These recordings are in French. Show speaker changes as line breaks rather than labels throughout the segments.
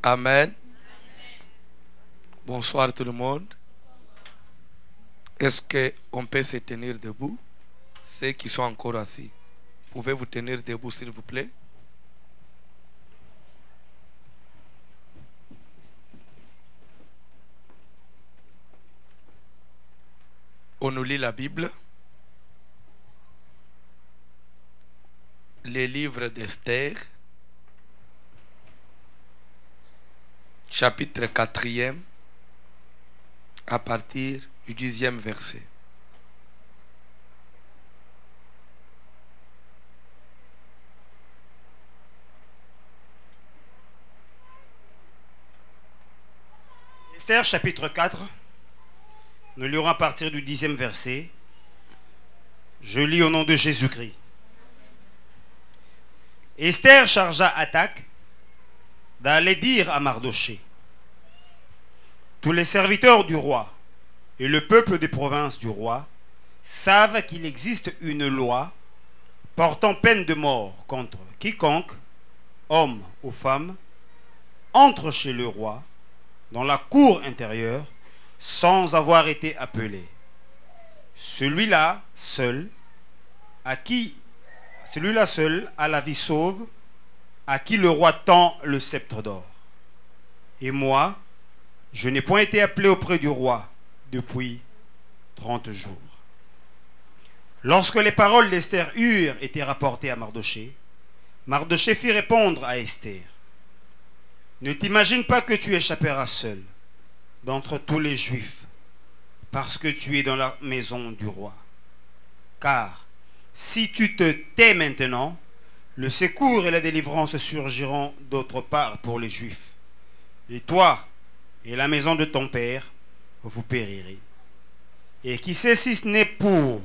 Amen. Bonsoir tout le monde. Est-ce qu'on peut se tenir debout? Ceux qui sont encore assis, pouvez-vous tenir debout s'il vous plaît? On nous lit la Bible. Les livres d'Esther, chapitre 4e, à partir du 10e verset.
Esther, chapitre 4, nous lirons à partir du 10e verset. Je lis au nom de Jésus-Christ. Esther chargea Hathach d'aller dire à Mardochée: tous les serviteurs du roi et le peuple des provinces du roi savent qu'il existe une loi portant peine de mort contre quiconque, homme ou femme, entre chez le roi dans la cour intérieure sans avoir été appelé. Celui-là seul a la vie sauve, à qui le roi tend le sceptre d'or. Et moi, je n'ai point été appelé auprès du roi depuis 30 jours. Lorsque les paroles d'Esther eurent été rapportées à Mardochée, Mardochée fit répondre à Esther: ne t'imagine pas que tu échapperas seul d'entre tous les Juifs, parce que tu es dans la maison du roi. Car si tu te tais maintenant, le secours et la délivrance surgiront d'autre part pour les Juifs. Et toi et la maison de ton père, vous périrez. Et qui sait si ce n'est pour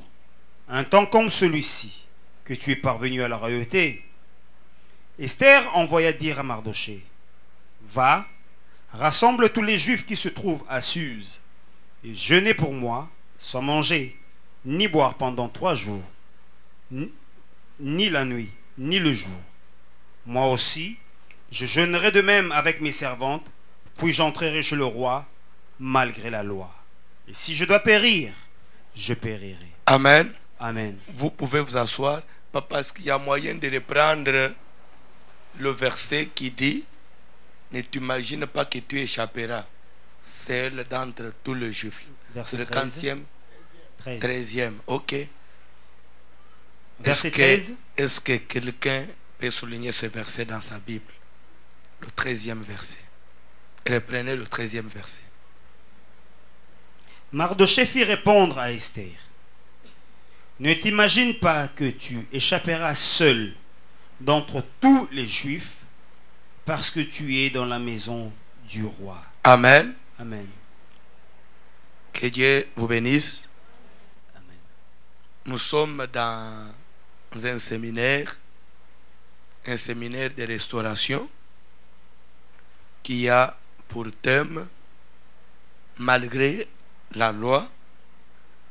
un temps comme celui-ci que tu es parvenu à la royauté. Esther envoya dire à Mardochée: va, rassemble tous les Juifs qui se trouvent à Suse, et jeûnez pour moi, sans manger, ni boire pendant 3 jours, ni la nuit, ni le jour. Moi aussi, je jeûnerai de même avec mes servantes, puis j'entrerai chez le roi, malgré la loi. Et si je dois périr, je périrai.
Amen.
Amen.
Vous pouvez vous asseoir, parce qu'il y a moyen de reprendre le verset qui dit: ne t'imagine pas que tu échapperas seul d'entre tous les Juifs. C'est le 15e, 13e. Ok.
Verset 13.
Est-ce que quelqu'un peut souligner ce verset dans sa Bible? Le 13e verset. Reprenez le 13e verset.
Mardochée fit répondre à Esther: ne t'imagine pas que tu échapperas seul d'entre tous les Juifs, parce que tu es dans la maison du roi.
Amen.
Amen.
Que Dieu vous bénisse.
Amen.
Nous sommes dans un séminaire de restauration qui a pour thème « Malgré la loi,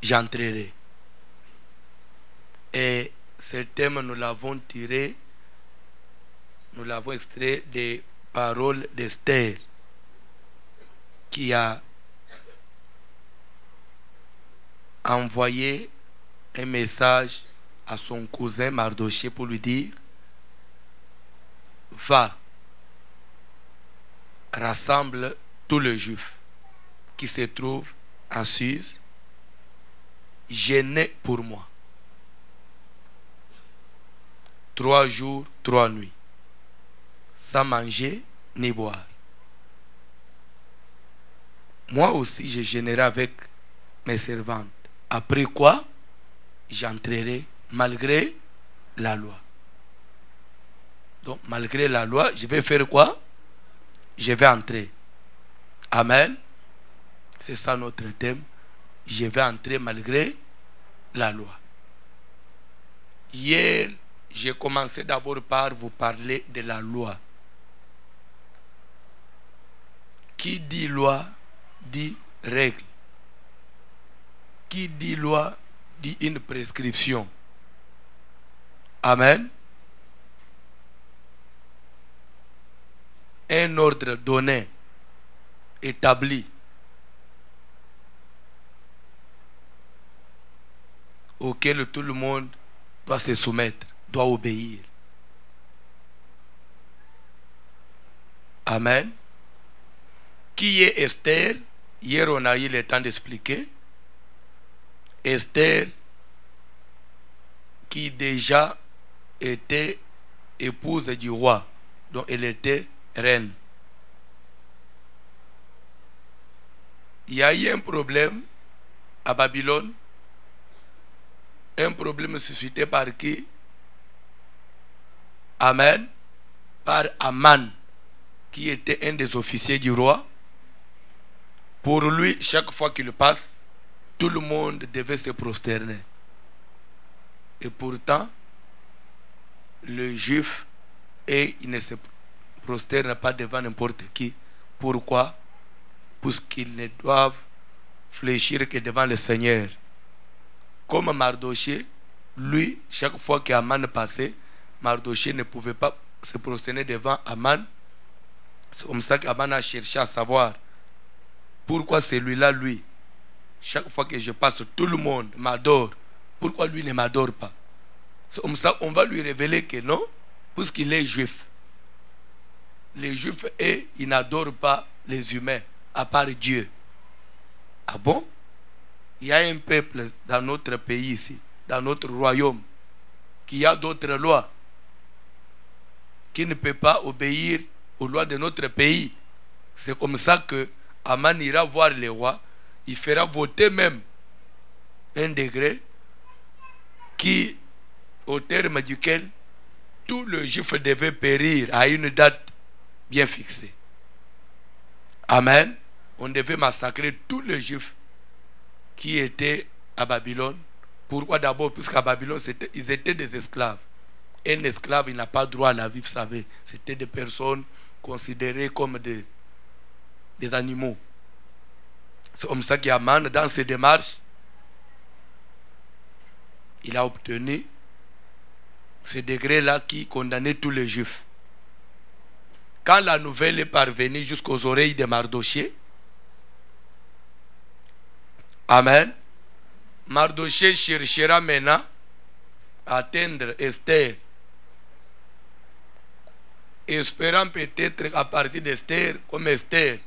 j'entrerai ». Et ce thème, nous l'avons tiré, nous l'avons extrait des paroles d'Esther, qui a envoyé un message à son cousin Mardochée pour lui dire: va, rassemble tous les Juifs qui se trouvent en Suse, jeûnez pour moi. 3 jours, 3 nuits, sans manger ni boire. Moi aussi, je jeûnerai avec mes servantes. Après quoi, j'entrerai malgré la loi. Donc, malgré la loi, je vais faire quoi? Je vais entrer. Amen. C'est ça notre thème. Je vais entrer malgré la loi. Hier, j'ai commencé d'abord par vous parler de la loi. Qui dit loi, dit règle. Qui dit loi, dit une prescription. Amen. Un ordre donné, établi, auquel tout le monde doit se soumettre, doit obéir. Amen. Qui est Esther? Hier, on a eu le temps d'expliquer. Esther, qui déjà était épouse du roi, donc elle était reine. Il y a eu un problème à Babylone, un problème suscité par qui? Amen. Par Aman, qui était un des officiers du roi. Pour lui, chaque fois qu'il passe, tout le monde devait se prosterner. Et pourtant, le juif, il ne se prosterne pas devant n'importe qui. Pourquoi? Puisqu'ils ne doivent fléchir que devant le Seigneur. Comme Mardochée, lui, chaque fois qu'Aman passait, Mardochée ne pouvait pas se prosterner devant Aman. C'est comme ça qu'Aman a cherché à savoir pourquoi celui-là, lui, chaque fois que je passe, tout le monde m'adore. Pourquoi lui ne m'adore pas? C'est comme ça qu'on va lui révéler que non, puisqu'il est juif. Les juifs, ils n'adorent pas les humains, à part Dieu. Ah bon? Il y a un peuple dans notre pays ici, dans notre royaume, qui a d'autres lois, qui ne peut pas obéir aux lois de notre pays. C'est comme ça que Aman ira voir le roi, il fera voter même un décret qui, au terme duquel tout le juif devait périr à une date bien fixée. Amen. On devait massacrer tous les juifs qui étaient à Babylone. Pourquoi? D'abord, puisqu'à Babylone, ils étaient des esclaves. Un esclave, il n'a pas droit à la vie, vous savez. C'était des personnes considérées comme des animaux. C'est comme ça qu'Aman, dans ses démarches, il a obtenu ce décret-là qui condamnait tous les juifs. Quand la nouvelle est parvenue jusqu'aux oreilles de Mardochée, amen, Mardochée cherchera maintenant à atteindre Esther, espérant peut-être à partir d'Esther, comme Esther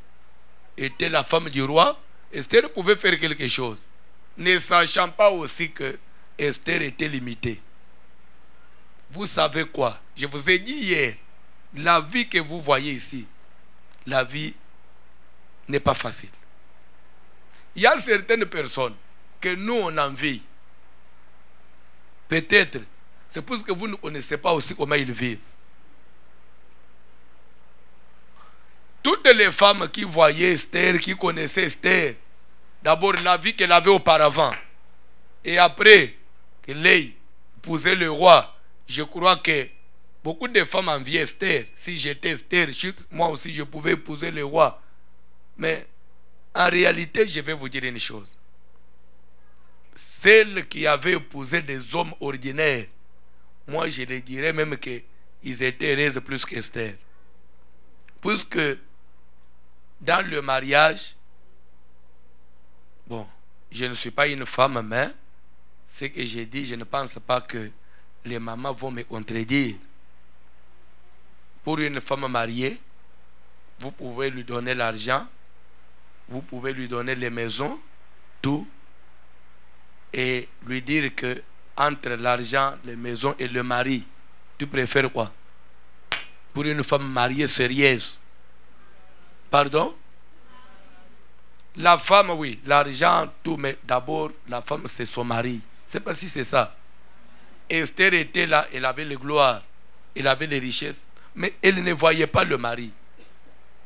était la femme du roi, Esther pouvait faire quelque chose, ne sachant pas aussi que Esther était limitée. Vous savez quoi? Je vous ai dit hier, la vie que vous voyez ici, la vie n'est pas facile. Il y a certaines personnes que nous on envie. Peut-être, c'est parce que vous ne connaissez pas aussi comment ils vivent. toutes les femmes qui voyaient Esther, qui connaissaient Esther, d'abord la vie qu'elle avait auparavant, et après qu'elle ait épousé le roi, je crois que beaucoup de femmes enviaient Esther. Si j'étais Esther, moi aussi je pouvais épouser le roi. Mais en réalité, je vais vous dire une chose. Celles qui avaient épousé des hommes ordinaires, moi je les dirais même qu'ils étaient heureuses plus qu'Esther. Puisque dans le mariage, bon, je ne suis pas une femme, mais ce que j'ai dit, je ne pense pas que les mamans vont me contredire. Pour une femme mariée, vous pouvez lui donner l'argent, vous pouvez lui donner les maisons, tout, et lui dire que entre l'argent, les maisons et le mari, tu préfères quoi? Pour une femme mariée sérieuse. Pardon? La femme, oui, l'argent, tout, mais d'abord, la femme, c'est son mari. Je ne sais pas si c'est ça. Esther était là, elle avait les gloires, elle avait les richesses, mais elle ne voyait pas le mari.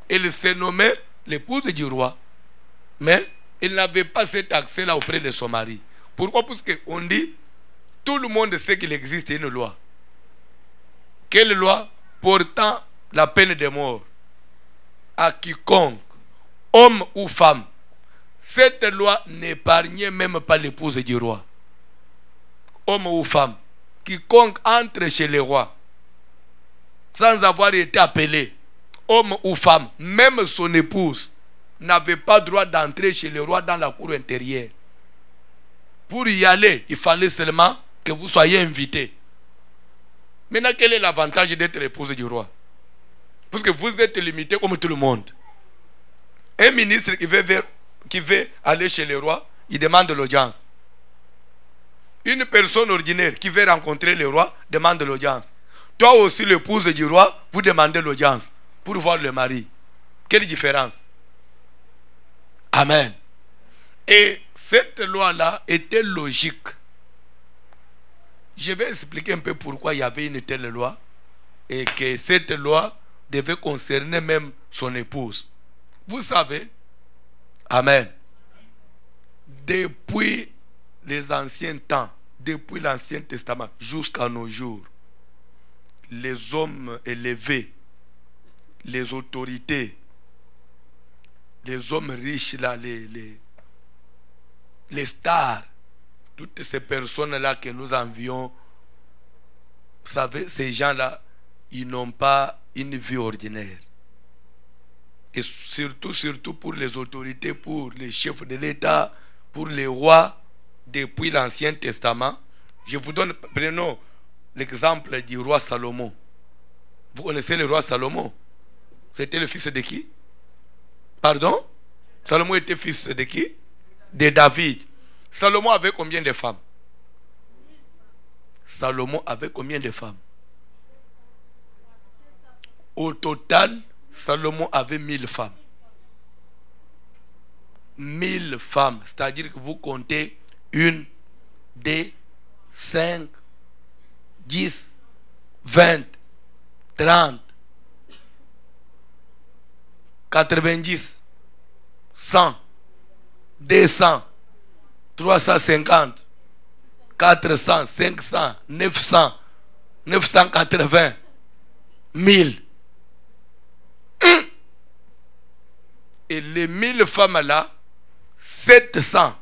Elle se nommait l'épouse du roi, mais elle n'avait pas cet accès-là auprès de son mari. Pourquoi? Parce qu'on dit, tout le monde sait qu'il existe une loi. Quelle loi? Portant la peine de mort à quiconque, homme ou femme. Cette loi n'épargnait même pas l'épouse du roi. Homme ou femme, quiconque entre chez le roi, sans avoir été appelé, homme ou femme, même son épouse, n'avait pas droit d'entrer chez le roi dans la cour intérieure. Pour y aller, il fallait seulement que vous soyez invité. Maintenant, quel est l'avantage d'être épouse du roi? Parce que vous êtes limité comme tout le monde. Un ministre qui veut aller chez le roi, il demande l'audience. Une personne ordinaire qui veut rencontrer le roi demande l'audience. Toi aussi, l'épouse du roi, vous demandez l'audience pour voir le mari. Quelle différence? Amen. Et cette loi-là était logique. Je vais expliquer un peu pourquoi il y avait une telle loi et que cette loi devait concerner même son épouse. Vous savez, amen, depuis les anciens temps, depuis l'Ancien Testament jusqu'à nos jours, les hommes élevés, les autorités, les hommes riches, là, les stars, toutes ces personnes-là que nous envions, vous savez, ces gens-là, ils n'ont pas une vie ordinaire. Et surtout pour les autorités, pour les chefs de l'État, pour les rois, depuis l'Ancien Testament. Je vous donne, prenons l'exemple du roi Salomon. Vous connaissez le roi Salomon? C'était le fils de qui? Pardon? Salomon était fils de qui? De David. Salomon avait combien de femmes? Salomon avait combien de femmes? Au total, Salomon avait 1000 femmes. 1000 femmes. C'est-à-dire que vous comptez 1, 2, 5, 10, 20, 30, 90, 100, 200, 350, 400, 500, 900, 980, 1000. Et les 1000 femmes-là, 700,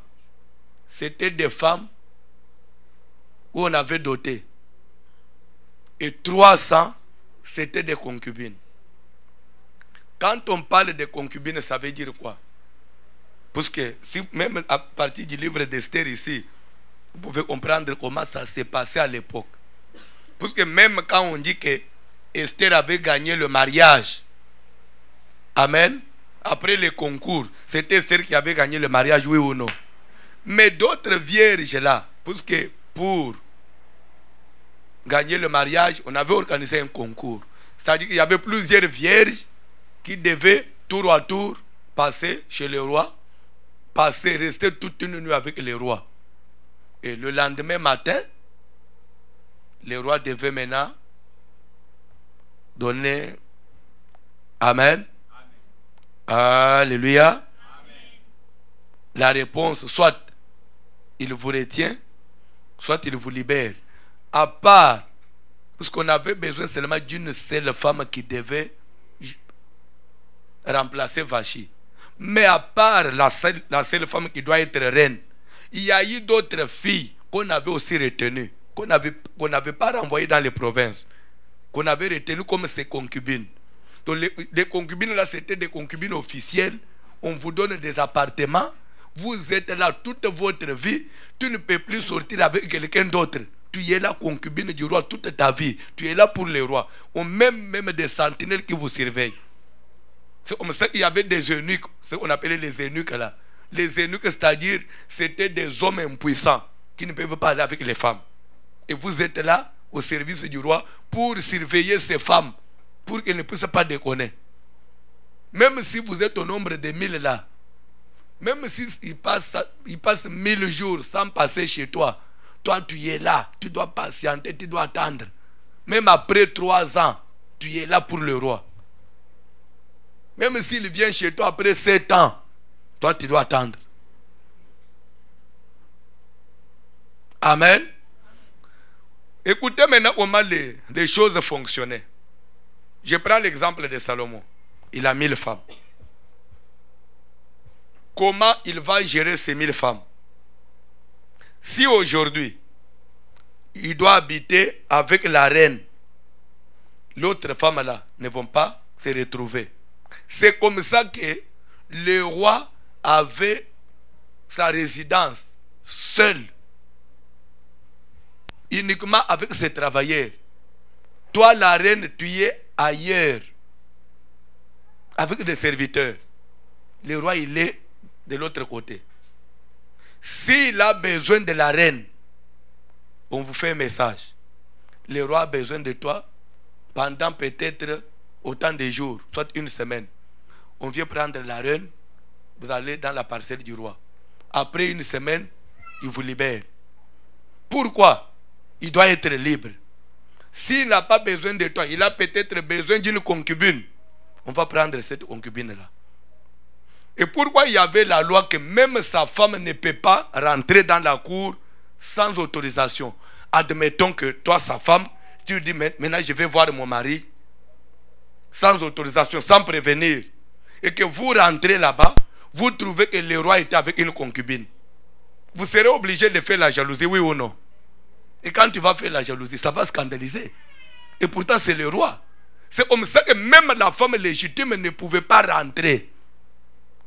c'était des femmes où on avait doté. Et 300, c'était des concubines. Quand on parle de concubines, ça veut dire quoi? Parce que si, même à partir du livre d'Esther ici, vous pouvez comprendre comment ça s'est passé à l'époque. Parce que même quand on dit que Esther avait gagné le mariage, amen, après les concours, c'était Esther qui avait gagné le mariage, oui ou non? Mais d'autres vierges là, parce que pour gagner le mariage, on avait organisé un concours. C'est-à-dire qu'il y avait plusieurs vierges qui devaient tour à tour passer chez le roi, rester toute une nuit avec le roi. Et le lendemain matin, le roi devait maintenant donner, amen, Alléluia. La réponse, soit il vous retient, soit il vous libère. À part, parce qu'on avait besoin seulement d'une seule femme qui devait remplacer Vachi. Mais à part la seule femme qui doit être reine, il y a eu d'autres filles qu'on avait aussi retenues, qu'on n'avait pas renvoyées dans les provinces, qu'on avait retenues comme ses concubines. Donc les concubines là, c'était des concubines officielles. On vous donne des appartements. Vous êtes là toute votre vie. Tu ne peux plus sortir avec quelqu'un d'autre. Tu es là concubine du roi toute ta vie. Tu es là pour le roi. On même des sentinelles qui vous surveillent. C'est comme ça qu'il y avait des eunuques. C'est ce qu'on appelait les eunuques là. Les eunuques, c'est-à-dire, c'était des hommes impuissants qui ne peuvent pas aller avec les femmes. Et vous êtes là au service du roi pour surveiller ces femmes, pour qu'elles ne puissent pas déconner. Même si vous êtes au nombre de 1000 là, même s'il passe 1000 jours sans passer chez toi, toi tu es là, tu dois patienter, tu dois attendre. Même après 3 ans, tu es là pour le roi. Même s'il vient chez toi après 7 ans, toi tu dois attendre. Amen. Écoutez maintenant comment les choses fonctionnaient. Je prends l'exemple de Salomon. Il a 1000 femmes. Comment il va gérer ces 1000 femmes? Si aujourd'hui, il doit habiter avec la reine, l'autre femme là ne vont pas se retrouver. C'est comme ça que le roi avait sa résidence seul, uniquement avec ses travailleurs. Toi, la reine, tu es ailleurs, avec des serviteurs. Le roi, il est de l'autre côté. S'il a besoin de la reine, on vous fait un message. Le roi a besoin de toi pendant peut-être autant de jours, soit une semaine. On vient prendre la reine, vous allez dans la parcelle du roi. Après une semaine, il vous libère. Pourquoi? Il doit être libre. S'il n'a pas besoin de toi, il a peut-être besoin d'une concubine. On va prendre cette concubine-là. Et pourquoi il y avait la loi que même sa femme ne peut pas rentrer dans la cour sans autorisation? Admettons que toi, sa femme, tu dis maintenant je vais voir mon mari sans autorisation, sans prévenir. Et que vous rentrez là-bas, vous trouvez que le roi était avec une concubine. Vous serez obligé de faire la jalousie, oui ou non? Et quand tu vas faire la jalousie, ça va scandaliser. Et pourtant c'est le roi. C'est comme ça que même la femme légitime ne pouvait pas rentrer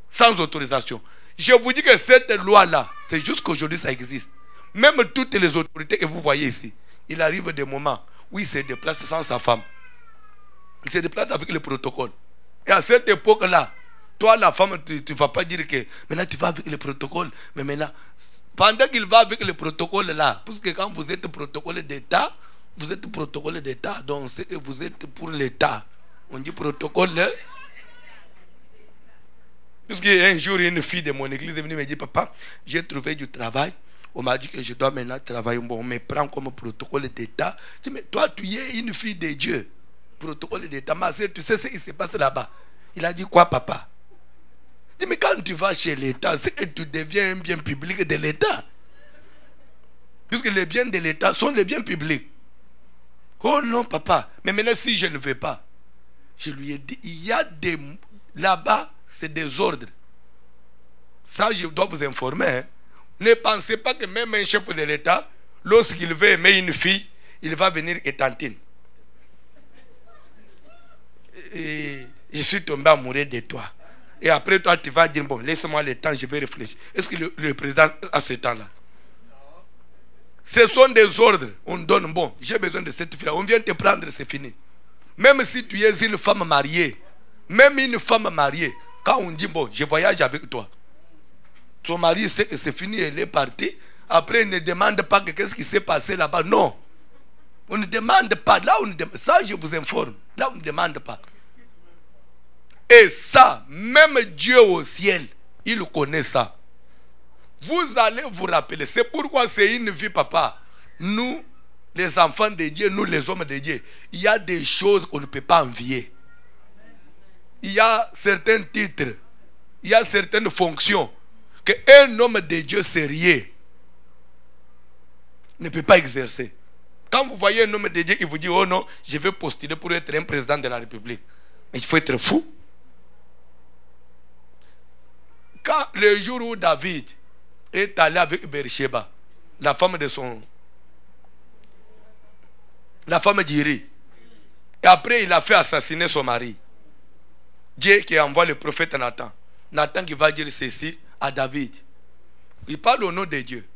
sans autorisation. Je vous dis que cette loi-là, c'est juste qu'aujourd'hui ça existe. Même toutes les autorités que vous voyez ici, il arrive des moments où il se déplace sans sa femme. Il se déplace avec le protocole. Et à cette époque-là, toi la femme, tu ne vas pas dire que maintenant tu vas avec le protocole. Mais maintenant, pendant qu'il va avec le protocole là, parce que quand vous êtes protocole d'État, vous êtes protocole d'État, donc c'est que vous êtes pour l'État. On dit protocole. Puisqu'un jour, une fille de mon église est venue me dire, papa, j'ai trouvé du travail. On m'a dit que je dois maintenant travailler. Bon, on me prend comme protocole d'État. Je dis, mais toi, tu es une fille de Dieu. Protocole d'État. Ma soeur, tu sais ce qui se passe là-bas? Il a dit quoi, papa? Je dis, mais quand tu vas chez l'État, c'est que tu deviens un bien public de l'État. Puisque les biens de l'État sont les biens publics. Oh non, papa. Mais maintenant, si je ne veux pas, je lui ai dit, il y a des... Là-bas, c'est des ordres. Ça, je dois vous informer. Hein. Ne pensez pas que même un chef de l'État, lorsqu'il veut aimer une fille, il va venir étantine. Et je suis tombé amoureux de toi. Et après toi, tu vas dire, bon, laisse-moi le temps, je vais réfléchir. Est-ce que le président a ce temps-là? Ce sont des ordres. On donne, bon, j'ai besoin de cette fille-là. On vient te prendre, c'est fini. Même si tu es une femme mariée, même une femme mariée, quand on dit, bon, je voyage avec toi, son mari sait que c'est fini, elle est partie. Après, il ne demande pas qu'est-ce qui s'est passé là-bas. Non. On ne demande pas. Là, on ne demande, ça, je vous informe. Là, on ne demande pas. Et ça, même Dieu au ciel, il connaît ça. Vous allez vous rappeler. C'est pourquoi c'est une vie, papa. Nous, les enfants de Dieu, nous, les hommes de Dieu, il y a des choses qu'on ne peut pas envier. il y a certains titres, il y a certaines fonctions qu'un homme de Dieu sérieux ne peut pas exercer. Quand vous voyez un homme de Dieu qui vous dit, oh non, je vais postuler pour être un président de la République. Mais il faut être fou. Quand le jour où David est allé avec Beersheba, la femme d'Iri, et après il a fait assassiner son mari, Dieu qui envoie le prophète Nathan. Nathan qui va dire ceci à David. Il parle au nom de Dieu.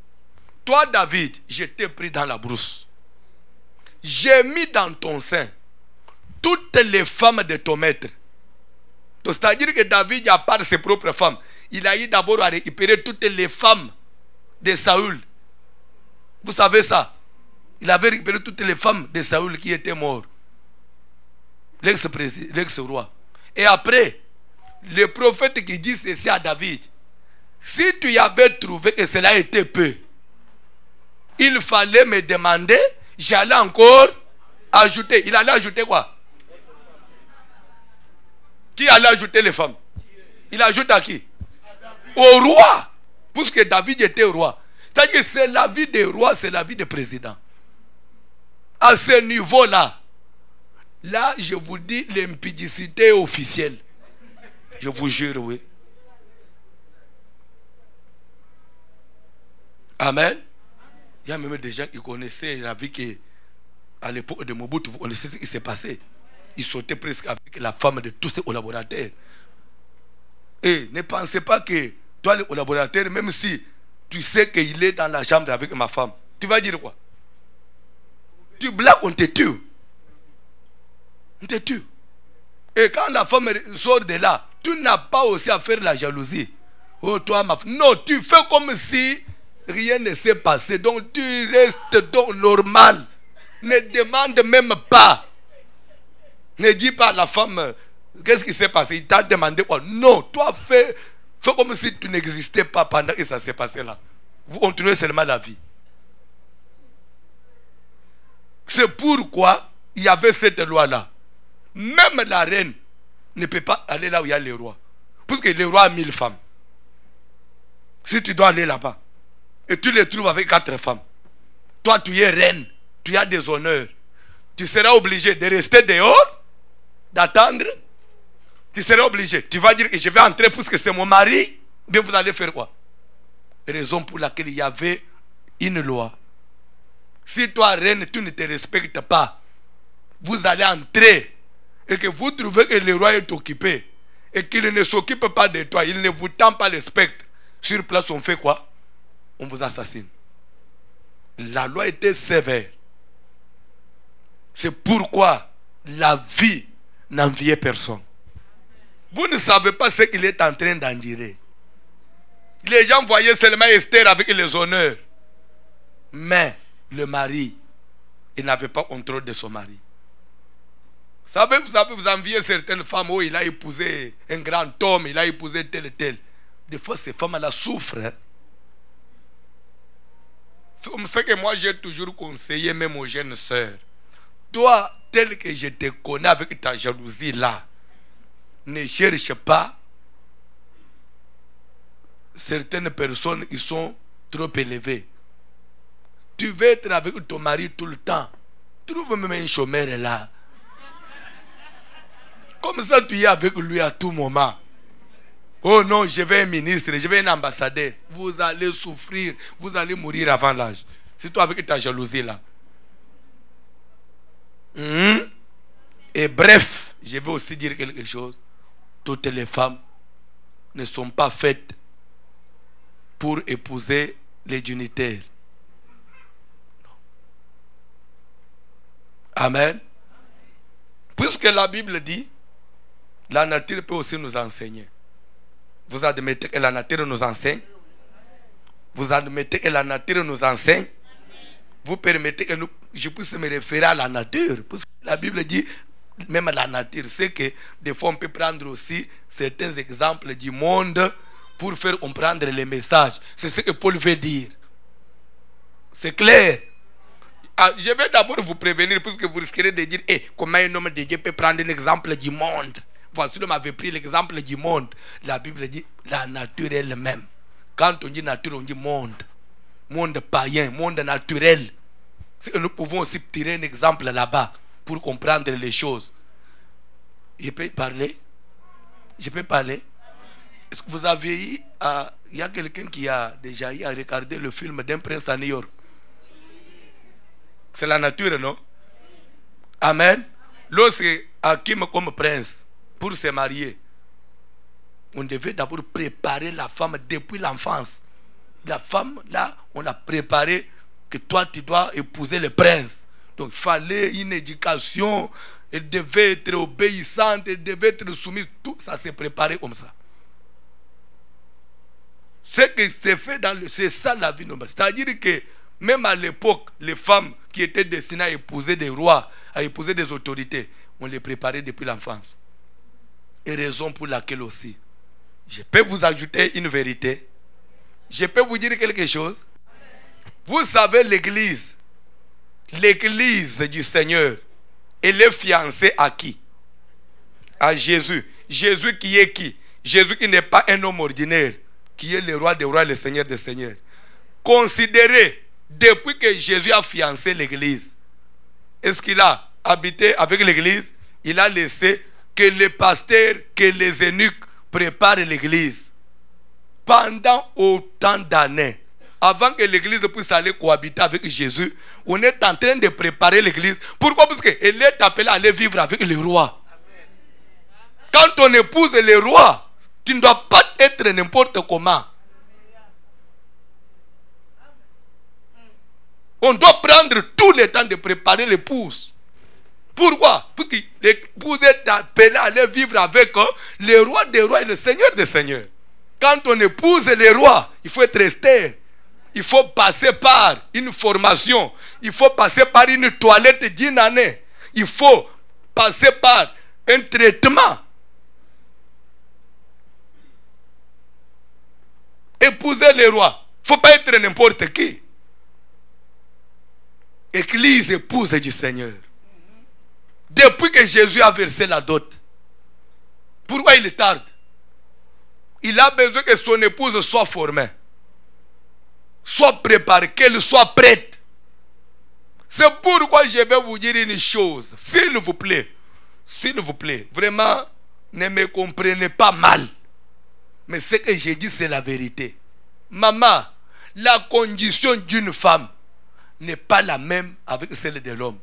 Toi David, je t'ai pris dans la brousse. J'ai mis dans ton sein toutes les femmes de ton maître. Donc c'est-à-dire que David, à part ses propres femmes, il a eu d'abord à récupérer toutes les femmes de Saül. Vous savez ça? Il avait récupéré toutes les femmes de Saül qui étaient mortes. L'ex-roi. Et après, le prophète qui dit ceci à David, si tu y avais trouvé que cela était peu, il fallait me demander, j'allais encore ajouter. Il allait ajouter quoi? Qui allait ajouter les femmes? Il ajoute à qui? Au roi. Puisque David était roi. C'est-à-dire que c'est la vie des rois, c'est la vie des présidents. À ce niveau-là, là, je vous dis, l'impudicité officielle. Je vous jure, oui. Amen. Il y a même des gens qui connaissaient la vie qui, à l'époque de Mobutu, vous connaissez ce qui s'est passé. Ils sautaient presque avec la femme de tous ses collaborateurs. Et ne pensez pas que toi, le collaborateur, même si tu sais qu'il est dans la chambre avec ma femme, tu vas dire quoi? Tu blagues, on te tue. On te tue. Et quand la femme sort de là, tu n'as pas aussi à faire la jalousie. Oh, toi, ma femme. Non, tu fais comme si rien ne s'est passé. Donc, tu restes donc normal. Ne demande même pas. Ne dis pas à la femme, qu'est-ce qui s'est passé? Il t'a demandé quoi? Non, toi, fais comme si tu n'existais pas pendant que ça s'est passé là. Vous continuez seulement la vie. C'est pourquoi il y avait cette loi-là. Même la reine ne peut pas aller là où il y a les rois. Parce que le roi a 1000 femmes. Si tu dois aller là-bas, et tu les trouves avec 4 femmes, toi tu es reine, tu as des honneurs, tu seras obligé de rester dehors, d'attendre. Tu seras obligé. Tu vas dire que je vais entrer parce que c'est mon mari. Bien, vous allez faire quoi? Raison pour laquelle il y avait une loi. Si toi, reine, tu ne te respectes pas, vous allez entrer et que vous trouvez que le roi est occupé et qu'il ne s'occupe pas de toi, il ne vous tend pas le spectre. Sur place, on fait quoi? On vous assassine. La loi était sévère. C'est pourquoi la vie n'enviait personne. Vous ne savez pas ce qu'il est en train d'endurer. Les gens voyaient seulement Esther avec les honneurs. Mais le mari, il n'avait pas contrôle de son mari. Vous enviez certaines femmes où il a épousé un grand homme, il a épousé tel et tel. Des fois, ces femmes-là souffrent. Hein? C'est comme ça que moi, j'ai toujours conseillé même aux jeunes sœurs. Toi, tel que je te connais avec ta jalousie là, ne cherche pas certaines personnes qui sont trop élevées. Tu veux être avec ton mari tout le temps. Trouve même un chômeur là. Comme ça, tu es avec lui à tout moment. Oh non, je vais un ministre, je vais un ambassadeur. Vous allez souffrir, vous allez mourir avant l'âge. C'est toi avec ta jalousie là. Et bref, je vais aussi dire quelque chose. Toutes les femmes ne sont pas faites pour épouser les dignitaires. Amen. Puisque la Bible dit, la nature peut aussi nous enseigner. Vous admettez que la nature nous enseigne? Vous admettez que la nature nous enseigne? Vous permettez que je puisse me référer à la nature? Parce que la Bible dit, même la nature, c'est que des fois on peut prendre aussi certains exemples du monde pour faire comprendre les messages. C'est ce que Paul veut dire. C'est clair. Je vais d'abord vous prévenir parce que vous risquerez de dire comment un homme de Dieu peut prendre un exemple du monde Voici, l'homme avait pris l'exemple du monde. La Bible dit la nature elle-même. Quand on dit nature, on dit monde. Monde païen, monde naturel. Nous pouvons aussi tirer un exemple là-bas pour comprendre les choses. Je peux parler? Je peux parler? Est-ce que vous avez eu il y a quelqu'un qui a déjà eu à regarder le film d'un prince à New York? C'est la nature, non? Amen. Lorsque Hakim comme prince, pour se marier, on devait d'abord préparer la femme depuis l'enfance. La femme, là, on a préparé que toi, tu dois épouser le prince. Donc, il fallait une éducation. Elle devait être obéissante. Elle devait être soumise. Tout ça s'est préparé comme ça. Ce qui s'est fait c'est ça la vie normale. C'est-à-dire que même à l'époque, les femmes qui étaient destinées à épouser des rois, à épouser des autorités, on les préparait depuis l'enfance. Et raison pour laquelle aussi, je peux vous ajouter une vérité. Je peux vous dire quelque chose. Vous savez, l'église du Seigneur, elle est fiancée à qui? À Jésus. Jésus qui est qui? Jésus qui n'est pas un homme ordinaire, qui est le roi des rois et le Seigneur des seigneurs. Considérez, depuis que Jésus a fiancé l'église, est-ce qu'il a habité avec l'église? Il a laissé que les pasteurs, que les eunuques préparent l'église. Pendant autant d'années, avant que l'église puisse aller cohabiter avec Jésus, on est en train de préparer l'église. Pourquoi? Parce qu'elle est appelée à aller vivre avec le roi. Quand on épouse le roi, tu ne dois pas être n'importe comment. On doit prendre tout le temps de préparer l'épouse. Pourquoi? Parce que l'épouse est appelée à aller vivre avec le roi des rois et le Seigneur des seigneurs. Quand on épouse le roi, il faut être resté. Il faut passer par une formation. Il faut passer par une toilette d'une année. Il faut passer par un traitement. Épouser le roi. Il ne faut pas être n'importe qui. Église épouse du Seigneur. Depuis que Jésus a versé la dot, pourquoi il tarde? Il a besoin que son épouse soit formée, soit préparée, qu'elle soit prête. C'est pourquoi je vais vous dire une chose. S'il vous plaît, vraiment, ne me comprenez pas mal. Mais ce que j'ai dit, c'est la vérité. Maman, la condition d'une femme n'est pas la même avec celle de l'homme.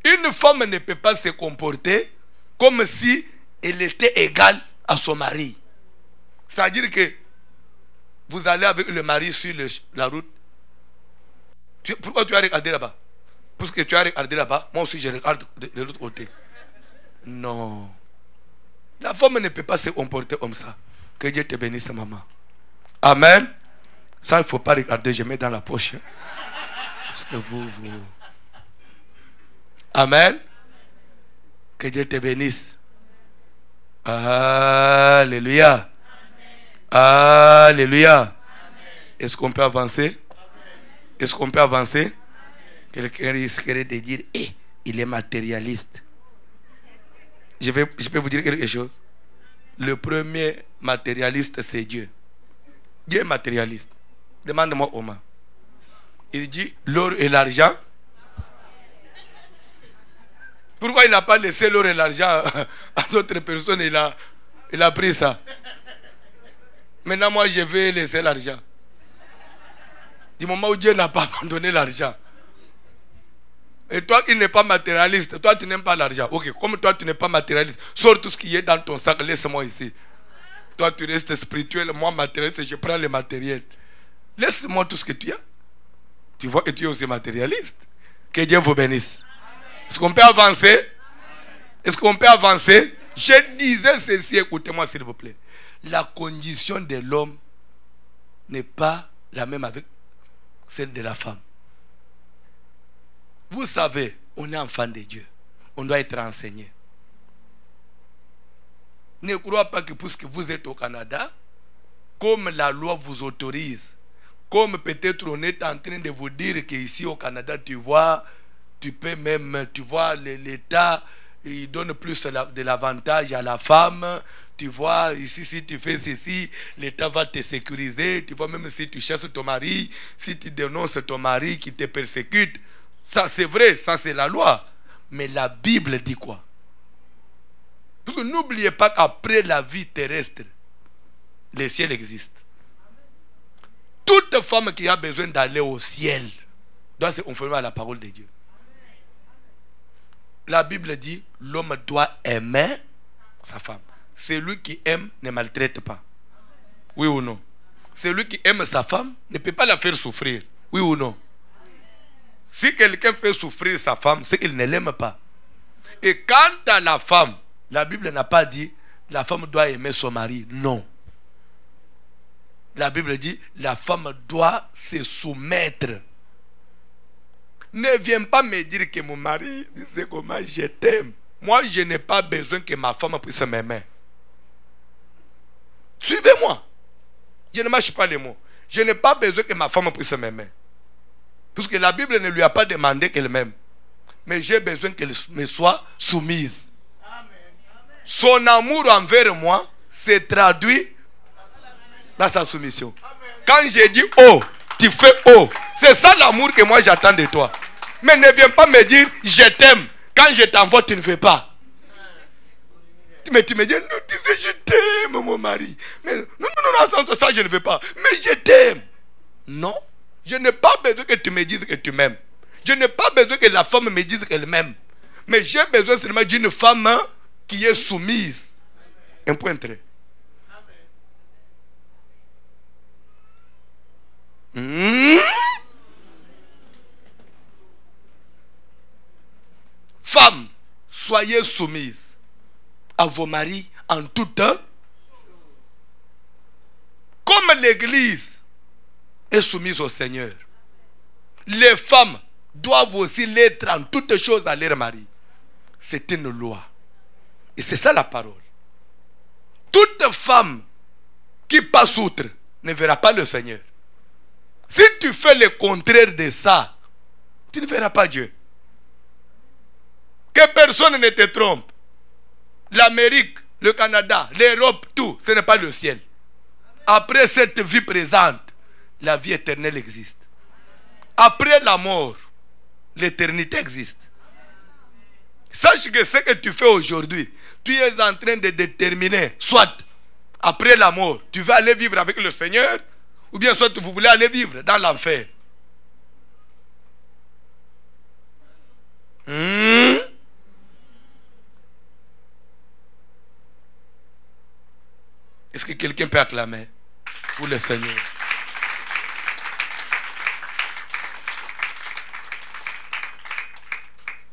Une femme ne peut pas se comporter comme si elle était égale à son mari. C'est-à-dire que vous allez avec le mari sur la route. Pourquoi tu as regardé là-bas? Parce que tu as regardé là-bas, moi aussi je regarde de l'autre côté. Non. La femme ne peut pas se comporter comme ça. Que Dieu te bénisse, maman. Amen. Ça, il ne faut pas regarder, je mets dans la poche. Parce que vous... Amen. Que Dieu te bénisse. Alléluia. Alléluia. Est-ce qu'on peut avancer? Est-ce qu'on peut avancer? Quelqu'un risquerait de dire, il est matérialiste. Je peux vous dire quelque chose. Le premier matérialiste, c'est Dieu. Dieu est matérialiste. Demande-moi Oma. Il dit, l'or et l'argent. Pourquoi il n'a pas laissé l'or et l'argent à d'autres personnes? Il a pris ça. Maintenant, moi, je vais laisser l'argent. Du moment où Dieu n'a pas abandonné l'argent. Et toi qui n'es pas matérialiste, toi tu n'aimes pas l'argent. Ok, comme toi tu n'es pas matérialiste, sors tout ce qui est dans ton sac, laisse-moi ici. Toi tu restes spirituel, moi matérialiste, je prends le matériel. Laisse-moi tout ce que tu as. Tu vois que tu es aussi matérialiste. Que Dieu vous bénisse. Est-ce qu'on peut avancer? Est-ce qu'on peut avancer? Je disais ceci, écoutez-moi s'il vous plaît. La condition de l'homme n'est pas la même avec celle de la femme. Vous savez, on est enfant de Dieu. On doit être enseigné. Ne croyez pas que puisque vous êtes au Canada, comme la loi vous autorise, comme peut-être on est en train de vous dire qu'ici au Canada, tu vois, tu peux même, tu vois, l'État il donne plus de l'avantage à la femme. Tu vois, ici, si tu fais ceci, l'État va te sécuriser. Tu vois, même si tu chasses ton mari, si tu dénonces ton mari qui te persécute, ça c'est vrai, ça c'est la loi. Mais la Bible dit quoi? Parce que n'oubliez pas qu'après la vie terrestre, le ciel existe. Toute femme qui a besoin d'aller au ciel doit se conformer à la parole de Dieu. La Bible dit, l'homme doit aimer sa femme. Celui qui aime ne maltraite pas. Oui ou non? Celui qui aime sa femme ne peut pas la faire souffrir. Oui ou non? Si quelqu'un fait souffrir sa femme, c'est qu'il ne l'aime pas. Et quant à la femme, la Bible n'a pas dit la femme doit aimer son mari. Non. La Bible dit la femme doit se soumettre. Ne viens pas me dire que mon mari, tu sais comment je t'aime. Moi, je n'ai pas besoin que ma femme puisse m'aimer. Suivez-moi. Je ne mâche pas les mots. Je n'ai pas besoin que ma femme puisse m'aimer. Parce que la Bible ne lui a pas demandé qu'elle m'aime. Mais j'ai besoin qu'elle me soit soumise. Son amour envers moi se traduit dans sa soumission. Quand j'ai dit oh, tu fais oh. C'est ça l'amour que moi j'attends de toi. Mais ne viens pas me dire je t'aime. Quand je t'envoie, tu ne veux pas. Mais tu me dis, non, tu sais, je t'aime, mon mari. Mais non, ça, je ne veux pas. Mais je t'aime. Non, je n'ai pas besoin que tu me dises que tu m'aimes. Je n'ai pas besoin que la femme me dise qu'elle m'aime. Mais j'ai besoin seulement d'une femme qui est soumise. Un point très. Femmes, soyez soumises à vos maris en tout temps. Comme l'Église est soumise au Seigneur, les femmes doivent aussi l'être en toutes choses à leur mari. C'est une loi. Et c'est ça la parole. Toute femme qui passe outre ne verra pas le Seigneur. Si tu fais le contraire de ça, tu ne verras pas Dieu. Que personne ne te trompe. L'Amérique, le Canada, l'Europe, tout, ce n'est pas le ciel. Après cette vie présente, la vie éternelle existe. Après la mort, l'éternité existe. Sache que ce que tu fais aujourd'hui, tu es en train de déterminer, soit après la mort, tu vas aller vivre avec le Seigneur, ou bien soit vous voulez aller vivre dans l'enfer. Est-ce que quelqu'un peut acclamer pour le Seigneur?